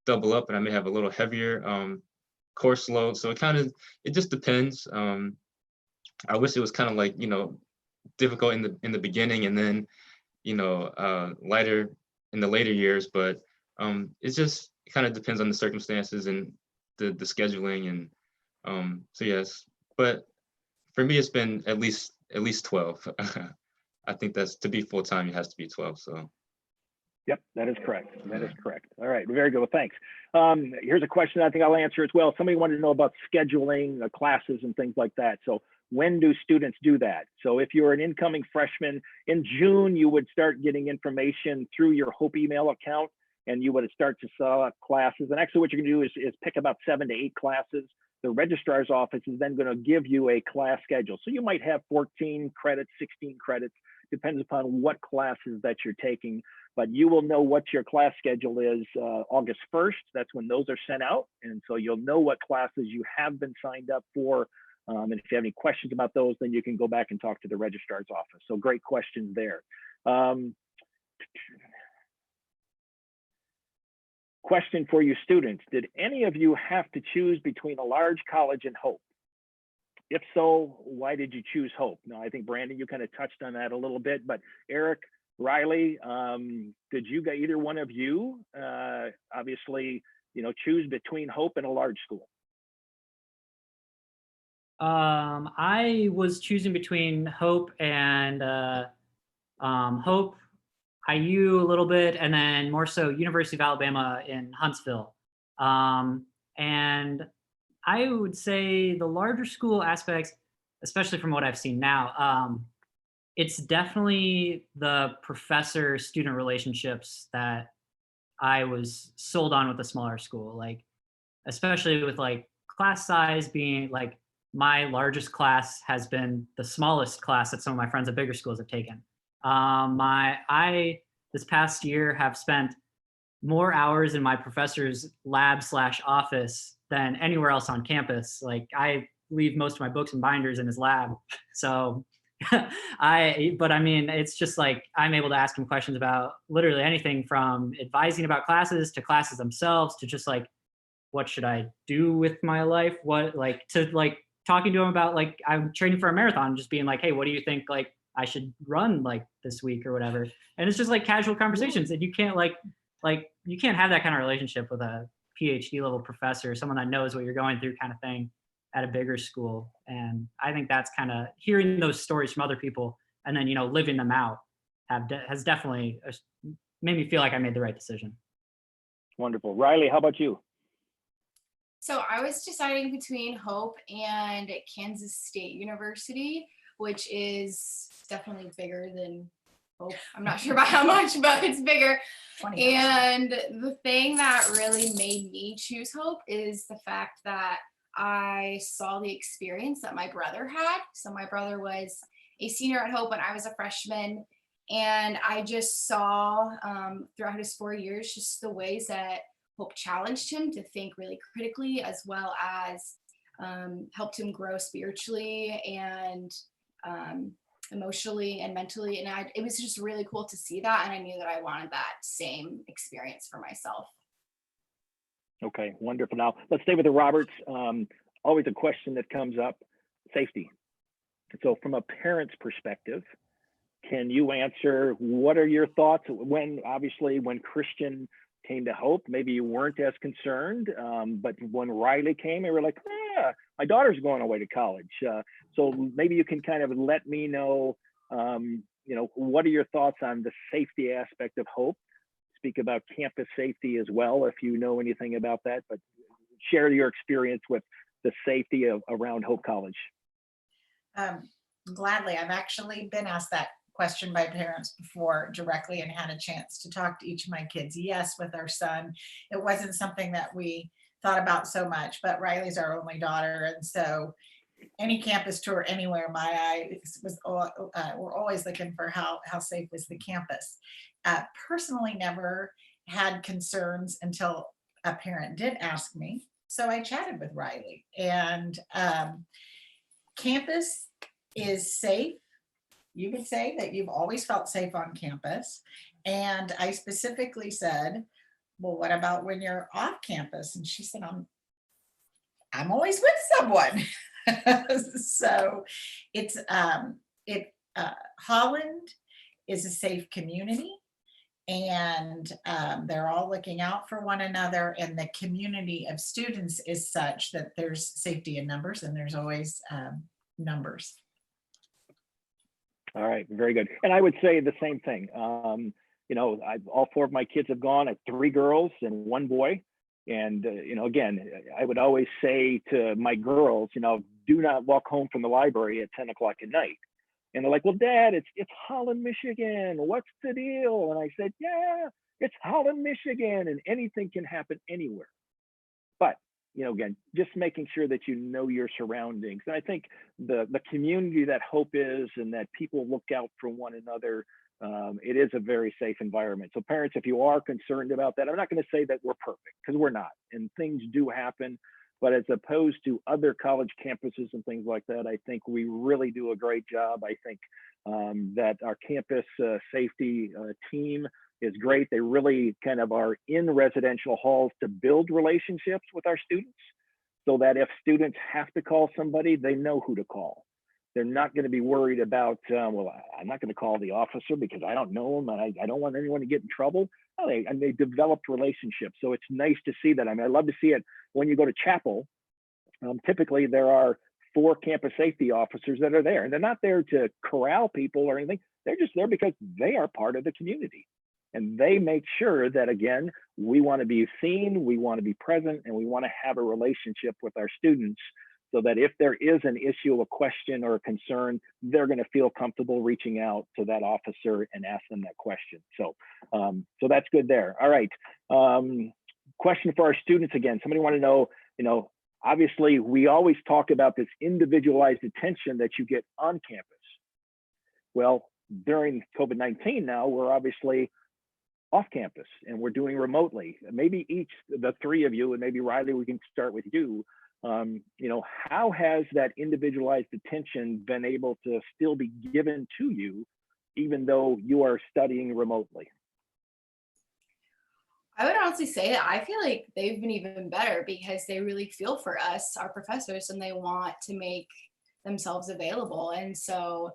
double up, and I may have a little heavier course load. So it just depends. I wish it was kind of like, difficult in the beginning, and then, lighter in the later years, but it just kind of depends on the circumstances and the scheduling, and so yes, but for me, it's been at least 12. I think that's, to be full-time, it has to be 12, so. Yep, that is correct. That is correct. All right, very good. Well, thanks. Here's a question I think I'll answer as well. Somebody wanted to know about scheduling classes and things like that. So when do students do that? So if you're an incoming freshman, in June, you would start getting information through your Hope email account, and you would start to select classes. And actually what you're gonna do is pick about 7 to 8 classes. The registrar's office is then gonna give you a class schedule. So you might have 14 credits, 16 credits, depends upon what classes that you're taking, but you will know what your class schedule is August 1st. That's when those are sent out. And so you'll know what classes you have been signed up for. And if you have any questions about those, then you can go back and talk to the registrar's office. So great questions there. Question for you students. Did any of you have to choose between a large college and Hope? If so, why did you choose Hope? Now, I think Brandon, you kind of touched on that a little bit, but Eric, Riley, did you get either one of you obviously, choose between Hope and a large school? I was choosing between Hope and Hope, IU a little bit, and then more so University of Alabama in Huntsville. And I would say the larger school aspects, especially from what I've seen now, it's definitely the professor-student relationships that I was sold on with the smaller school, like especially with like class size being like my largest class has been the smallest class that some of my friends at bigger schools have taken. I this past year have spent more hours in my professor's lab/office than anywhere else on campus. Like I leave most of my books and binders in his lab. So but I mean, it's just like I'm able to ask him questions about literally anything from advising about classes to classes themselves to just like, what should I do with my life? What like to like talking to him about like I'm training for a marathon, just being like, hey, what do you think like I should run like this week or whatever? And it's just like casual conversations, and you can't like you can't have that kind of relationship with a PhD level professor, someone that knows what you're going through kind of thing at a bigger school. And I think that's kind of hearing those stories from other people and then, living them out has definitely made me feel like I made the right decision. Wonderful. Riley, how about you? So I was deciding between Hope and Kansas State University, which is definitely bigger than Hope. I'm not sure about how much, but it's bigger. 20. And the thing that really made me choose Hope is the fact that I saw the experience that my brother had. So my brother was a senior at Hope when I was a freshman. And I just saw throughout his 4 years, just the ways that Hope challenged him to think really critically, as well as helped him grow spiritually and emotionally and mentally. And it was just really cool to see that. And I knew that I wanted that same experience for myself. Okay, wonderful. Now let's stay with the Roberts. Always a question that comes up, safety. So from a parent's perspective, can you answer what are your thoughts when Christian came to Hope, maybe you weren't as concerned, but when Riley came, you were like, my daughter's going away to college. So maybe you can kind of let me know, what are your thoughts on the safety aspect of Hope? Speak about campus safety as well, if you know anything about that, but share your experience with the safety around Hope College. Gladly. I've actually been asked that question by parents before directly and had a chance to talk to each of my kids. Yes, with our son, it wasn't something that we thought about so much, but Riley's our only daughter. And so any campus tour anywhere, my eyes was, we're always looking for how safe was the campus. Personally, never had concerns until a parent did ask me. So I chatted with Riley, and campus is safe. You could say that you've always felt safe on campus. And I specifically said, well, what about when you're off campus? And she said, I'm always with someone. So it's Holland is a safe community, and they're all looking out for one another, and the community of students is such that there's safety in numbers, and there's always numbers. All right, very good. And I would say the same thing. All four of my kids have gone. I have 3 girls and 1 boy. And, again, I would always say to my girls, do not walk home from the library at 10 o'clock at night. And they're like, well, Dad, it's Holland, Michigan. What's the deal? And I said, yeah, it's Holland, Michigan, and anything can happen anywhere. But, again, just making sure that you know your surroundings. And I think the community that Hope is, and that people look out for one another, it is a very safe environment. So parents, if you are concerned about that, I'm not going to say that we're perfect, because we're not, and things do happen. But as opposed to other college campuses and things like that, I think we really do a great job. I think that our campus safety team is great. They really kind of are in residential halls to build relationships with our students. so that if students have to call somebody, they know who to call. They're not going to be worried about, well, I'm not going to call the officer because I don't know him and I don't want anyone to get in trouble. No, they developed relationships. So it's nice to see that. I mean, I love to see it when you go to chapel. Typically, there are 4 campus safety officers that are there, and they're not there to corral people or anything. They're just there because they are part of the community. And they make sure that, again, we want to be seen, we want to be present, and we want to have a relationship with our students so that if there is an issue, a question, or a concern, they're going to feel comfortable reaching out to that officer and ask them that question. So, so that's good there. All right. Question for our students again. Somebody want to know, obviously, we always talk about this individualized attention that you get on campus. Well, during COVID-19 now, we're obviously off campus and we're doing remotely. Maybe each, the 3 of you, and maybe Riley, we can start with you. How has that individualized attention been able to still be given to you, even though you are studying remotely? I would honestly say that I feel like they've been even better because they really feel for us, our professors, and they want to make themselves available. And so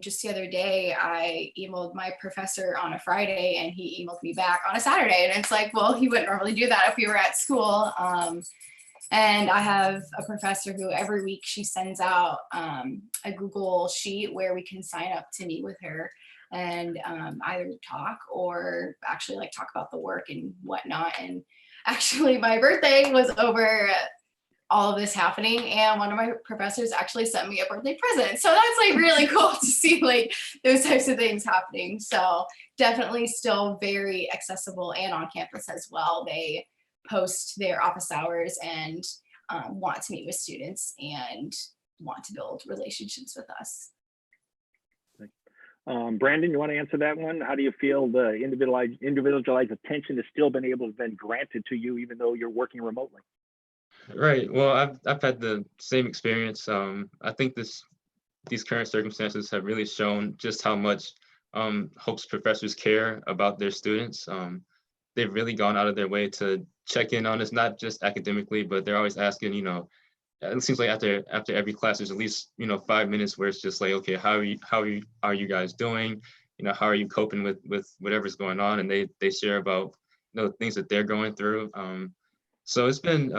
just the other day, I emailed my professor on a Friday and he emailed me back on a Saturday. And it's like, well, he wouldn't normally do that if we were at school. And I have a professor who every week she sends out a Google sheet where we can sign up to meet with her and either talk or actually like talk about the work and whatnot. And actually my birthday was over all of this happening and one of my professors actually sent me a birthday present. So that's like really cool to see like those types of things happening. So definitely still very accessible and on campus as well. They post their office hours and want to meet with students and want to build relationships with us. Brandon, you want to answer that one? How do you feel the individualized attention has still been able to been granted to you even though you're working remotely? Right. Well, I've had the same experience. I think these current circumstances have really shown just how much Hope's professors care about their students. They've really gone out of their way to check in on us, not just academically, but they're always asking, it seems like after every class, there's at least, 5 minutes where it's just like, okay, how are you guys doing? How are you coping with whatever's going on? And they share about, things that they're going through. So it's been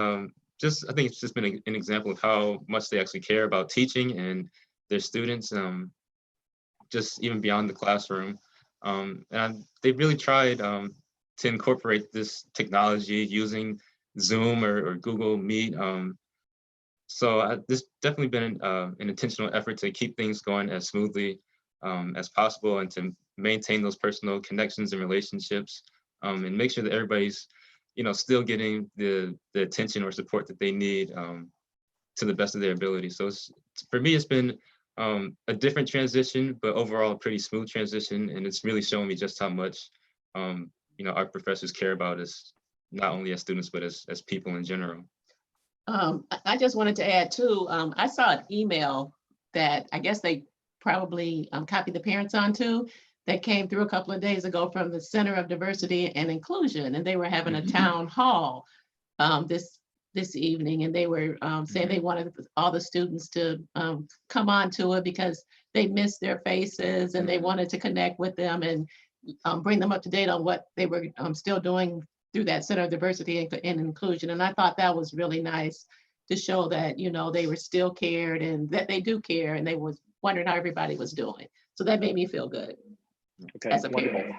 I think it's just been an example of how much they actually care about teaching and their students, just even beyond the classroom. And they've really tried to incorporate this technology using Zoom or Google Meet. So this definitely been an intentional effort to keep things going as smoothly as possible and to maintain those personal connections and relationships and make sure that everybody's, still getting the attention or support that they need to the best of their ability. So for me, it's been a different transition, but overall a pretty smooth transition. And it's really showing me just how much, our professors care about us, not only as students, but as people in general. I just wanted to add too, I saw an email that I guess they probably copied the parents onto that came through a couple of days ago from the Center of Diversity and Inclusion, and they were having a town hall this evening, and they were saying they wanted all the students to come on to it because they missed their faces and they wanted to connect with them and bring them up to date on what they were still doing through that Center of Diversity and Inclusion. And I thought that was really nice to show that, they were still cared and that they do care and they was wondering how everybody was doing. So that made me feel good. Okay, as a wonderful. parent.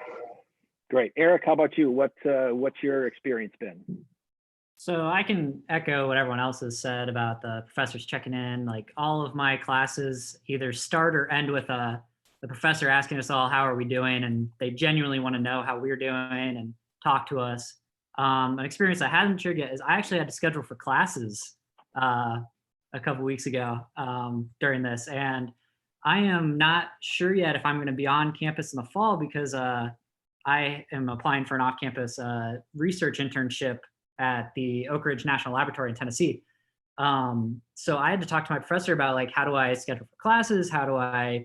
Great. Eric, how about you? What's your experience been? So I can echo what everyone else has said about the professors checking in. Like all of my classes either start or end with the professor asking us all, how are we doing? And they genuinely want to know how we're doing and talk to us. An experience I hadn't shared yet is I actually had to schedule for classes a couple weeks ago during this. And I am not sure yet if I'm going to be on campus in the fall because I am applying for an off-campus research internship at the Oak Ridge National Laboratory in Tennessee. So I had to talk to my professor about like, how do I schedule for classes? How do I,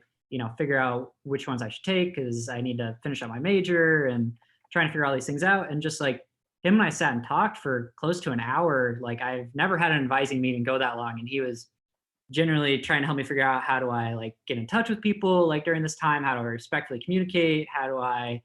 figure out which ones I should take because I need to finish up my major and trying to figure all these things out. And just like him and I sat and talked for close to an hour. Like, I've never had an advising meeting go that long, and he was generally trying to help me figure out how do I like get in touch with people like during this time, how do I respectfully communicate, how do I,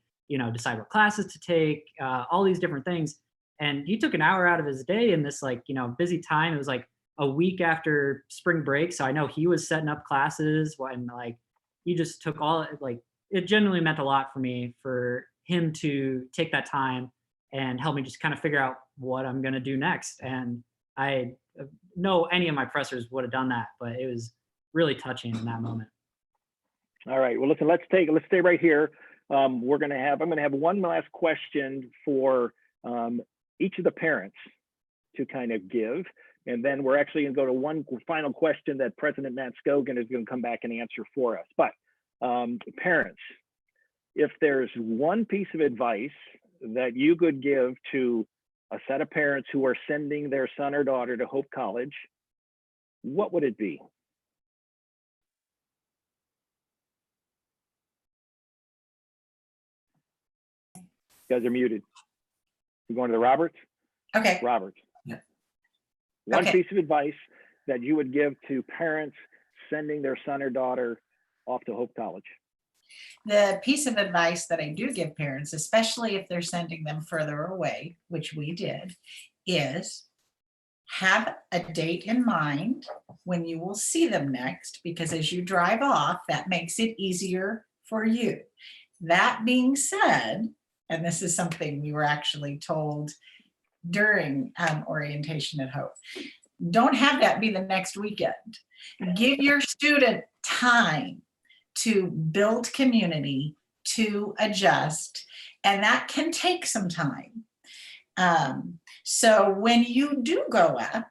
decide what classes to take, all these different things. And he took an hour out of his day in this like, busy time. It was like a week after spring break. So I know he was setting up classes when like he just took all like, it genuinely meant a lot for me for him to take that time and help me just kind of figure out what I'm going to do next. And I know any of my professors would have done that, but it was really touching in that moment. All right, well, listen, let's stay right here. I'm going to have one last question for each of the parents to kind of give. And then we're actually going to go to one final question that President Matt Scogin is going to come back and answer for us. But parents, if there's one piece of advice that you could give to a set of parents who are sending their son or daughter to Hope College, what would it be? You guys are muted. You going to the Roberts? Okay. Roberts. Yeah. One Okay. piece of advice that you would give to parents sending their son or daughter off to Hope College. The piece of advice that I do give parents, especially if they're sending them further away, which we did, is have a date in mind when you will see them next, because as you drive off, that makes it easier for you. That being said, and this is something we were actually told during orientation at Hope, don't have that be the next weekend. Give your student time to build community, to adjust, and that can take some time. So when you do go up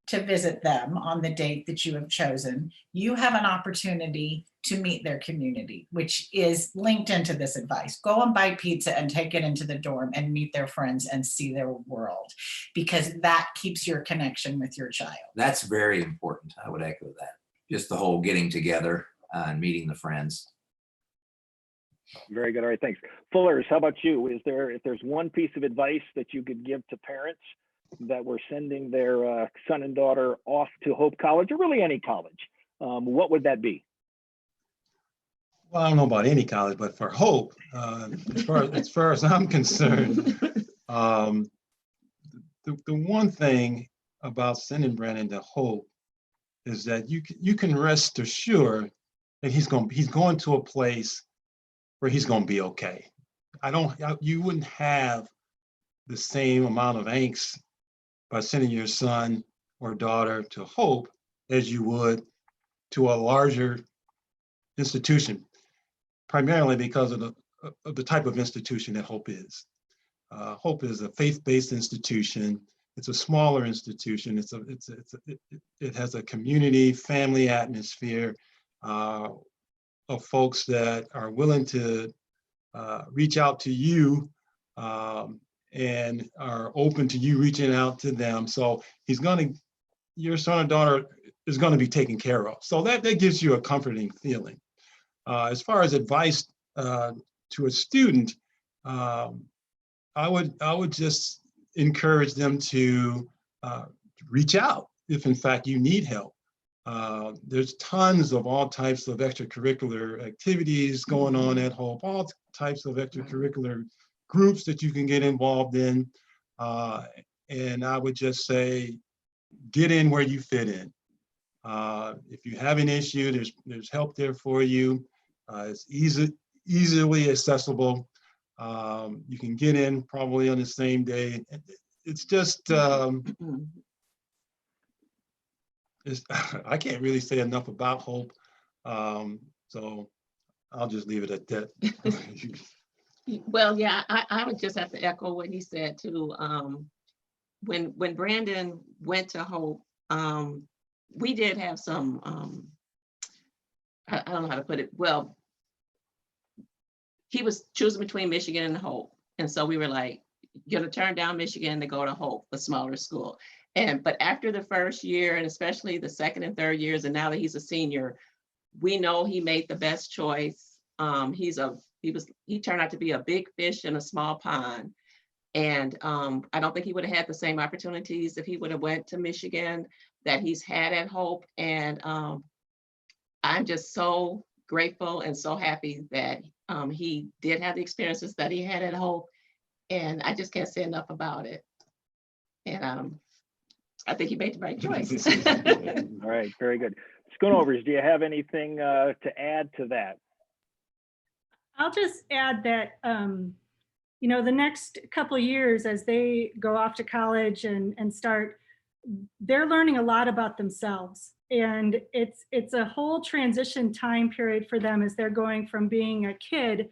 to visit them on the date that you have chosen, you have an opportunity to meet their community, which is linked into this advice. Go and buy pizza and take it into the dorm and meet their friends and see their world, because that keeps your connection with your child. That's very important. I would echo that. Just the whole getting together and meeting the friends. Very good. All right, thanks. Fullers, how about you? If there's one piece of advice that you could give to parents that were sending their son and daughter off to Hope College, or really any college, what would that be? Well, I don't know about any college, but for Hope, as far as I'm concerned, the one thing about sending Brandon to Hope is that you can rest assured that he's going to a place where he's going to be okay. You wouldn't have the same amount of angst by sending your son or daughter to Hope as you would to a larger institution, primarily because of the type of institution that Hope is. Hope is a faith-based institution. It's a smaller institution. It has a community, family atmosphere of folks that are willing to reach out to you and are open to you reaching out to them. So your son or daughter is going to be taken care of. So that gives you a comforting feeling. As far as advice to a student, I would just encourage them to reach out if in fact you need help. There's tons of all types of extracurricular activities going on at Hope, all types of extracurricular groups that you can get involved in. And I would just say, get in where you fit in. If you have an issue, there's help there for you. It's easily accessible. You can get in probably on the same day. It's just, I can't really say enough about Hope. So I'll just leave it at that. Well, yeah, I would just have to echo what he said too. When Brandon went to Hope, we did have some, I don't know how to put it. Well, he was choosing between Michigan and Hope. And so we were like, you're gonna turn down Michigan to go to Hope, a smaller school. But after the first year, and especially the second and third years, and now that he's a senior, we know he made the best choice. He turned out to be a big fish in a small pond. And I don't think he would have had the same opportunities if he would have went to Michigan that he's had at Hope. And I'm just so grateful and so happy that he did have the experiences that he had at Hope. And I just can't say enough about it. And I think he made the right choice. All right, very good. Schoonovers, do you have anything to add to that? I'll just add that, you know, the next couple of years as they go off to college and start, they're learning a lot about themselves. And it's a whole transition time period for them as they're going from being a kid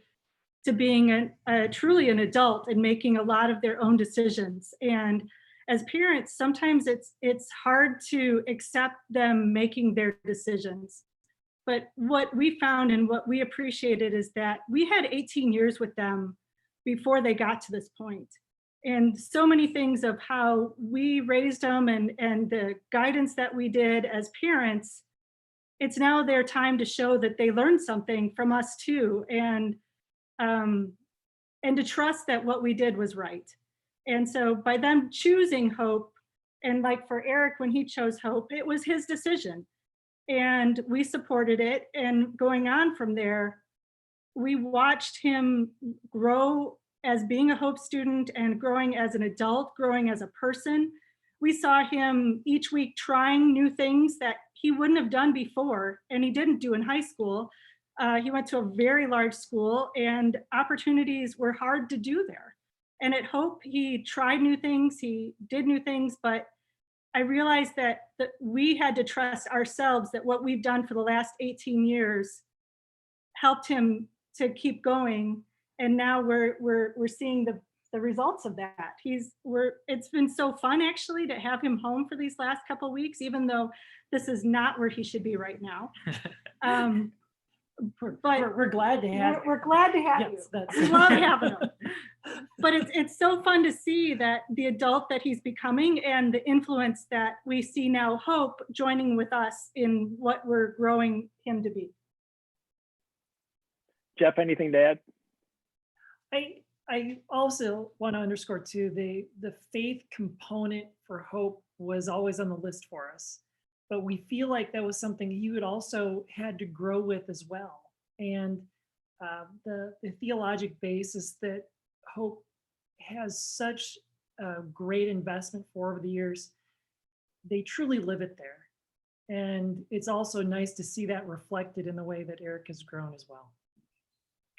to being truly an adult and making a lot of their own decisions. And as parents, sometimes it's hard to accept them making their decisions. But what we found and what we appreciated is that we had 18 years with them before they got to this point. And so many things of how we raised them and the guidance that we did as parents, it's now their time to show that they learned something from us too. And to trust that what we did was right. And so by them choosing Hope, and like for Eric, when he chose Hope, it was his decision. And we supported it. And going on from there, we watched him grow as being a Hope student and growing as an adult, growing as a person. We saw him each week trying new things that he wouldn't have done before, and he didn't do in high school. He went to a very large school and opportunities were hard to do there. And at Hope, he tried new things, he did new things, but I realized that we had to trust ourselves that what we've done for the last 18 years helped him to keep going. And now we're seeing the results of that. It's been so fun actually to have him home for these last couple of weeks, even though this is not where he should be right now. But we're glad to have we're glad to have Yes, you. that's We love having him. But it's so fun to see that the adult that he's becoming and the influence that we see now Hope joining with us in what we're growing him to be. Jeff, anything to add? I also want to underscore too, the faith component for Hope was always on the list for us, but we feel like that was something you had also had to grow with as well. And the theologic basis that Hope has such a great investment for over the years, they truly live it there. And it's also nice to see that reflected in the way that Eric has grown as well.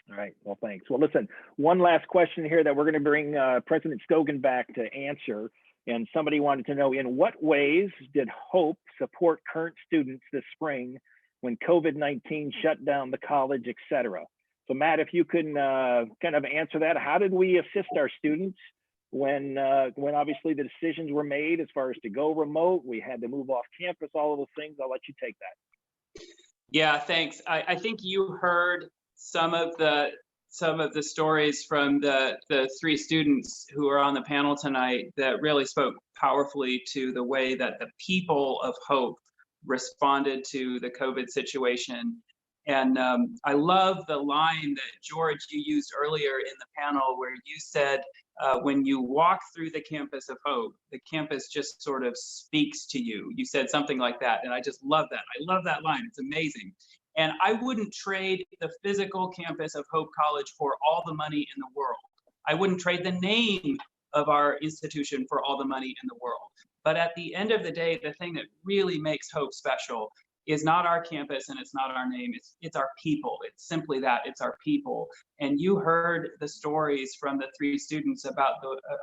All right, well, thanks. Well, listen, one last question here that we're going to bring President Scogin back to answer. And somebody wanted to know, in what ways did Hope support current students this spring when COVID-19 shut down the college, et cetera? So Matt, if you can kind of answer that, how did we assist our students when obviously the decisions were made as far as to go remote, we had to move off campus, all of those things? I'll let you take that. Yeah, thanks. I think you heard some of the stories from the three students who are on the panel tonight that really spoke powerfully to the way that the people of Hope responded to the COVID situation. And I love the line that George, you used earlier in the panel where you said, when you walk through the campus of Hope, the campus just sort of speaks to you. You said something like that, and I just love that. I love that line, it's amazing. And I wouldn't trade the physical campus of Hope College for all the money in the world. I wouldn't trade the name of our institution for all the money in the world. But at the end of the day, the thing that really makes Hope special is not our campus and it's not our name, it's our people. It's simply that, it's our people. And you heard the stories from the three students about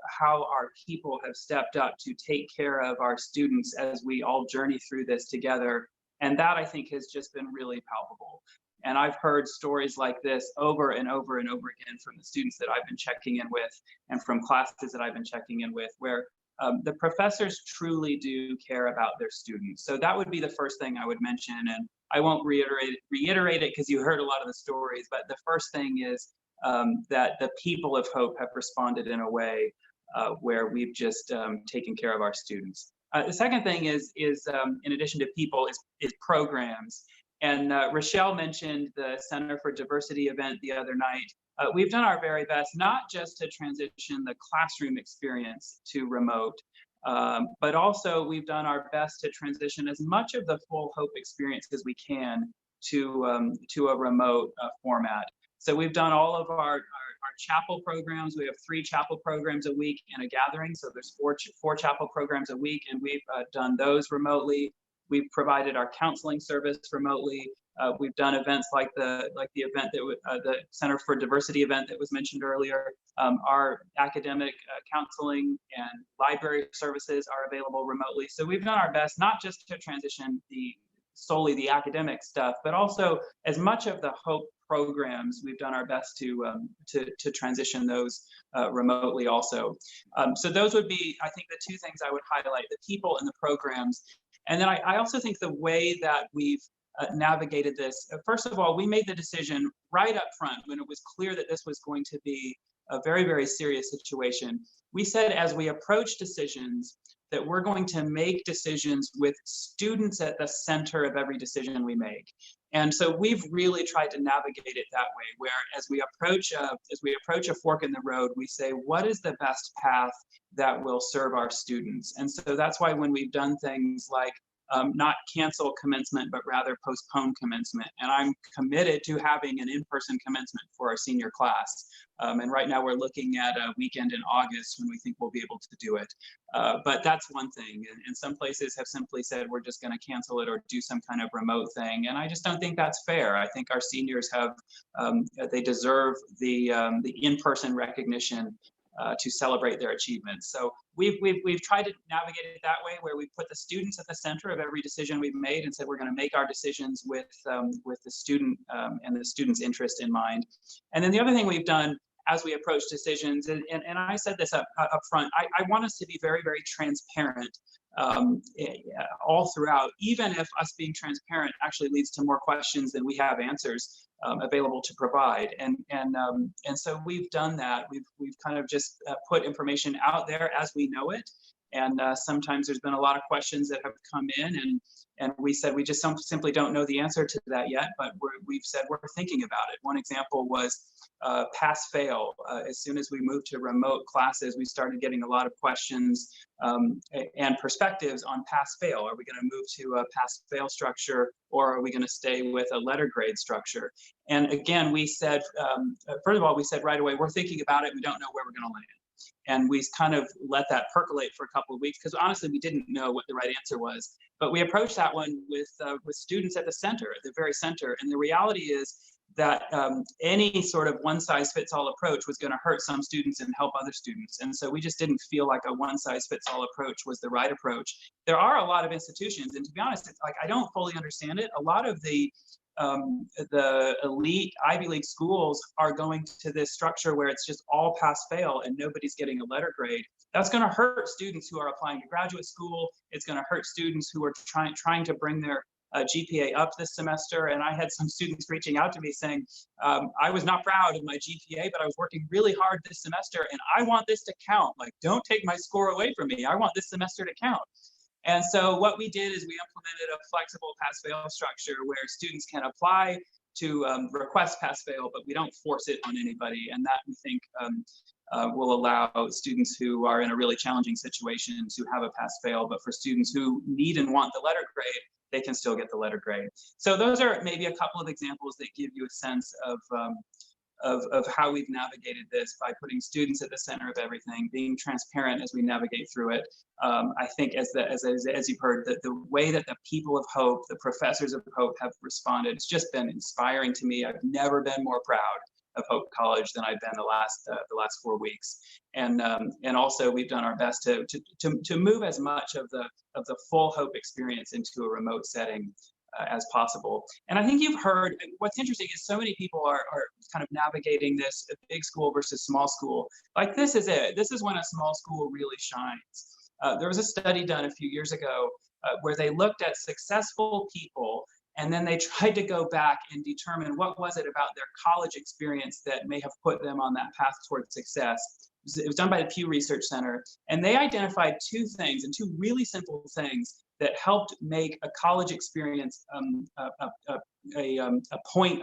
how our people have stepped up to take care of our students as we all journey through this together. And that, I think, has just been really palpable. And I've heard stories like this over and over and over again from the students that I've been checking in with and from classes that I've been checking in with, where the professors truly do care about their students. So that would be the first thing I would mention. And I won't reiterate it because you heard a lot of the stories, but the first thing is that the people of Hope have responded in a way where we've just taken care of our students. The second thing is in addition to people, is programs. And Rochelle mentioned the Center for Diversity event the other night. We've done our very best, not just to transition the classroom experience to remote, but also we've done our best to transition as much of the full Hope experience as we can to a remote format. So we've done all of our chapel programs. We have 3 chapel programs a week and a gathering. So there's four chapel programs a week, and we've done those remotely. We've provided our counseling service remotely. We've done events like the event that the Center for Diversity event that was mentioned earlier. Our academic counseling and library services are available remotely. So we've done our best, not just to transition solely the academic stuff, but also as much of the Hope programs, we've done our best to transition those remotely also. So those would be, I think, the 2 things I would highlight: the people and the programs. And then I also think the way that we've navigated this, first of all, we made the decision right up front when it was clear that this was going to be a very, very serious situation. We said, as we approach decisions, that we're going to make decisions with students at the center of every decision we make. And so we've really tried to navigate it that way, where as we approach a fork in the road, we say, what is the best path that will serve our students? And so that's why when we've done things like not cancel commencement, but rather postpone commencement. And I'm committed to having an in-person commencement for our senior class. And right now we're looking at a weekend in August when we think we'll be able to do it. But that's one thing. And some places have simply said, we're just going to cancel it or do some kind of remote thing. And I just don't think that's fair. I think our seniors have, they deserve the in-person recognition to celebrate their achievements. So we've tried to navigate it that way, where we put the students at the center of every decision we've made and said we're going to make our decisions with the student and the student's interest in mind. And then the other thing we've done as we approach decisions, and I said this up front, I want us to be very, very transparent all throughout, even if us being transparent actually leads to more questions than we have answers available to provide. And so we've done that. We've kind of just put information out there as we know it. And sometimes there's been a lot of questions that have come in, and we said we just simply don't know the answer to that yet, but we've said we're thinking about it. One example was pass-fail. As soon as we moved to remote classes, we started getting a lot of questions and perspectives on pass-fail. Are we going to move to a pass-fail structure, or are we going to stay with a letter grade structure? And again, we said, first of all, we said right away, we're thinking about it. We don't know where we're going to land. And we kind of let that percolate for a couple of weeks, because honestly, we didn't know what the right answer was. But we approached that one with students at the center, at the very center. And the reality is that any sort of one-size-fits-all approach was going to hurt some students and help other students. And so we just didn't feel like a one-size-fits-all approach was the right approach. There are a lot of institutions, and to be honest, it's like I don't fully understand it. A lot of the elite Ivy League schools are going to this structure where it's just all pass-fail and nobody's getting a letter grade. That's going to hurt students who are applying to graduate school. It's going to hurt students who are trying to bring their GPA up this semester. And I had some students reaching out to me saying, I was not proud of my GPA, but I was working really hard this semester and I want this to count. Like, don't take my score away from me. I want this semester to count. And so what we did is we implemented a flexible pass-fail structure where students can apply to request pass-fail, but we don't force it on anybody. And that, we think, will allow students who are in a really challenging situation to have a pass-fail. But for students who need and want the letter grade, they can still get the letter grade. So those are maybe a couple of examples that give you a sense of how we've navigated this by putting students at the center of everything, being transparent as we navigate through it. I think as you've heard, the way that the people of Hope, the professors of Hope have responded, it's just been inspiring to me. I've never been more proud of Hope College than I've been the last 4 weeks. And also we've done our best to move as much of the full Hope experience into a remote setting as possible. And I think you've heard, what's interesting is so many people are kind of navigating this big school versus small school. Like, this is it. This is when a small school really shines. There was a study done a few years ago where they looked at successful people, and then they tried to go back and determine what was it about their college experience that may have put them on that path towards success. It was done by the Pew Research Center, and they identified two things, and two really simple things that helped make a college experience a point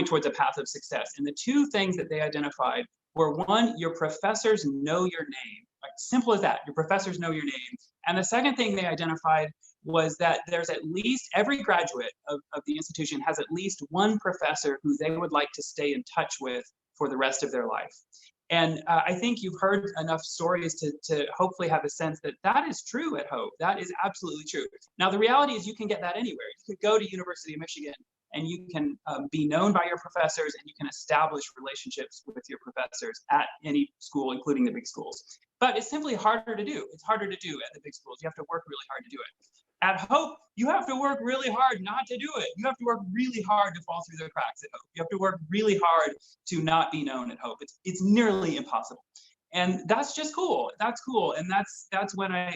towards a path of success. And the two things that they identified were, one, your professors know your name, like simple as that, your professors know your name. And the second thing they identified was that there's at least, every graduate of the institution has at least one professor who they would like to stay in touch with for the rest of their life. And I think you've heard enough stories to hopefully have a sense that that is true at Hope. That is absolutely true. Now, the reality is you can get that anywhere. You could go to University of Michigan and you can be known by your professors, and you can establish relationships with your professors at any school, including the big schools. But it's simply harder to do. It's harder to do at the big schools. You have to work really hard to do it. At Hope, you have to work really hard not to do it. You have to work really hard to fall through the cracks at Hope. You have to work really hard to not be known at Hope. It's nearly impossible. And that's just cool. That's cool. And that's when I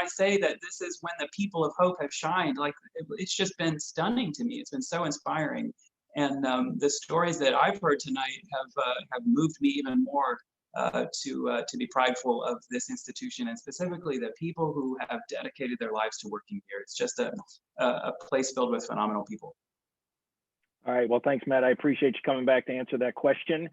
say that this is when the people of Hope have shined. Like, it's just been stunning to me. It's been so inspiring. And the stories that I've heard tonight have moved me even more to be prideful of this institution, and specifically the people who have dedicated their lives to working here. It's just a place filled with phenomenal people. All right, well, thanks, Matt. I appreciate you coming back to answer that question.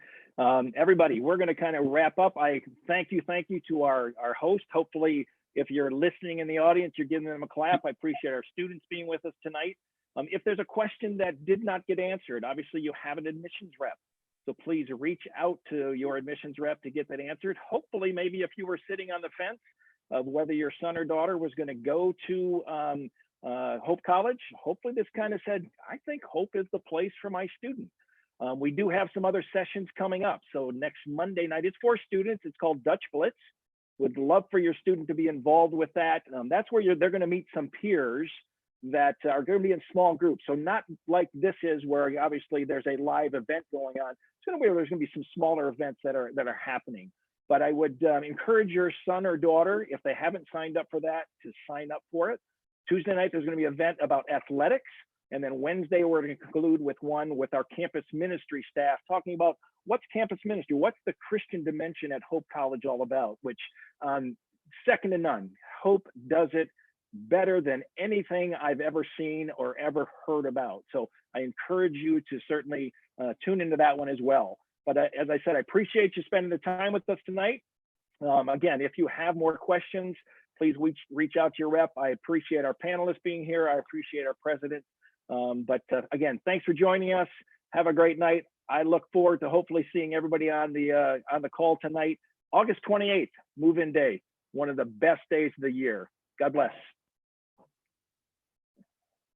Everybody, we're going to kind of wrap up. I thank you to our host. Hopefully, if you're listening in the audience, you're giving them a clap. I appreciate our students being with us tonight. If there's a question that did not get answered, obviously you have an admissions rep. So please reach out to your admissions rep to get that answered. Hopefully, maybe if you were sitting on the fence of whether your son or daughter was going to go to Hope College, hopefully this kind of said, I think Hope is the place for my student. We do have some other sessions coming up. So next Monday night, it's for students. It's called Dutch Blitz. Would love for your student to be involved with that. That's where they're going to meet some peers that are going to be in small groups. So not like this is, where obviously there's a live event going on. It's going to be where there's going to be some smaller events that are happening. But I would encourage your son or daughter, if they haven't signed up for that, to sign up for it. Tuesday night, there's going to be an event about athletics. And then Wednesday, we're going to conclude with one with our campus ministry staff, talking about what's campus ministry, what's the Christian dimension at Hope College all about, which second to none. Hope does it better than anything I've ever seen or ever heard about. So I encourage you to certainly tune into that one as well. But as I said, I appreciate you spending the time with us tonight. Again, if you have more questions, please reach out to your rep. I appreciate our panelists being here. I appreciate our president. But again, thanks for joining us. Have a great night. I look forward to hopefully seeing everybody on the call tonight. August 28th, move-in day, one of the best days of the year. God bless.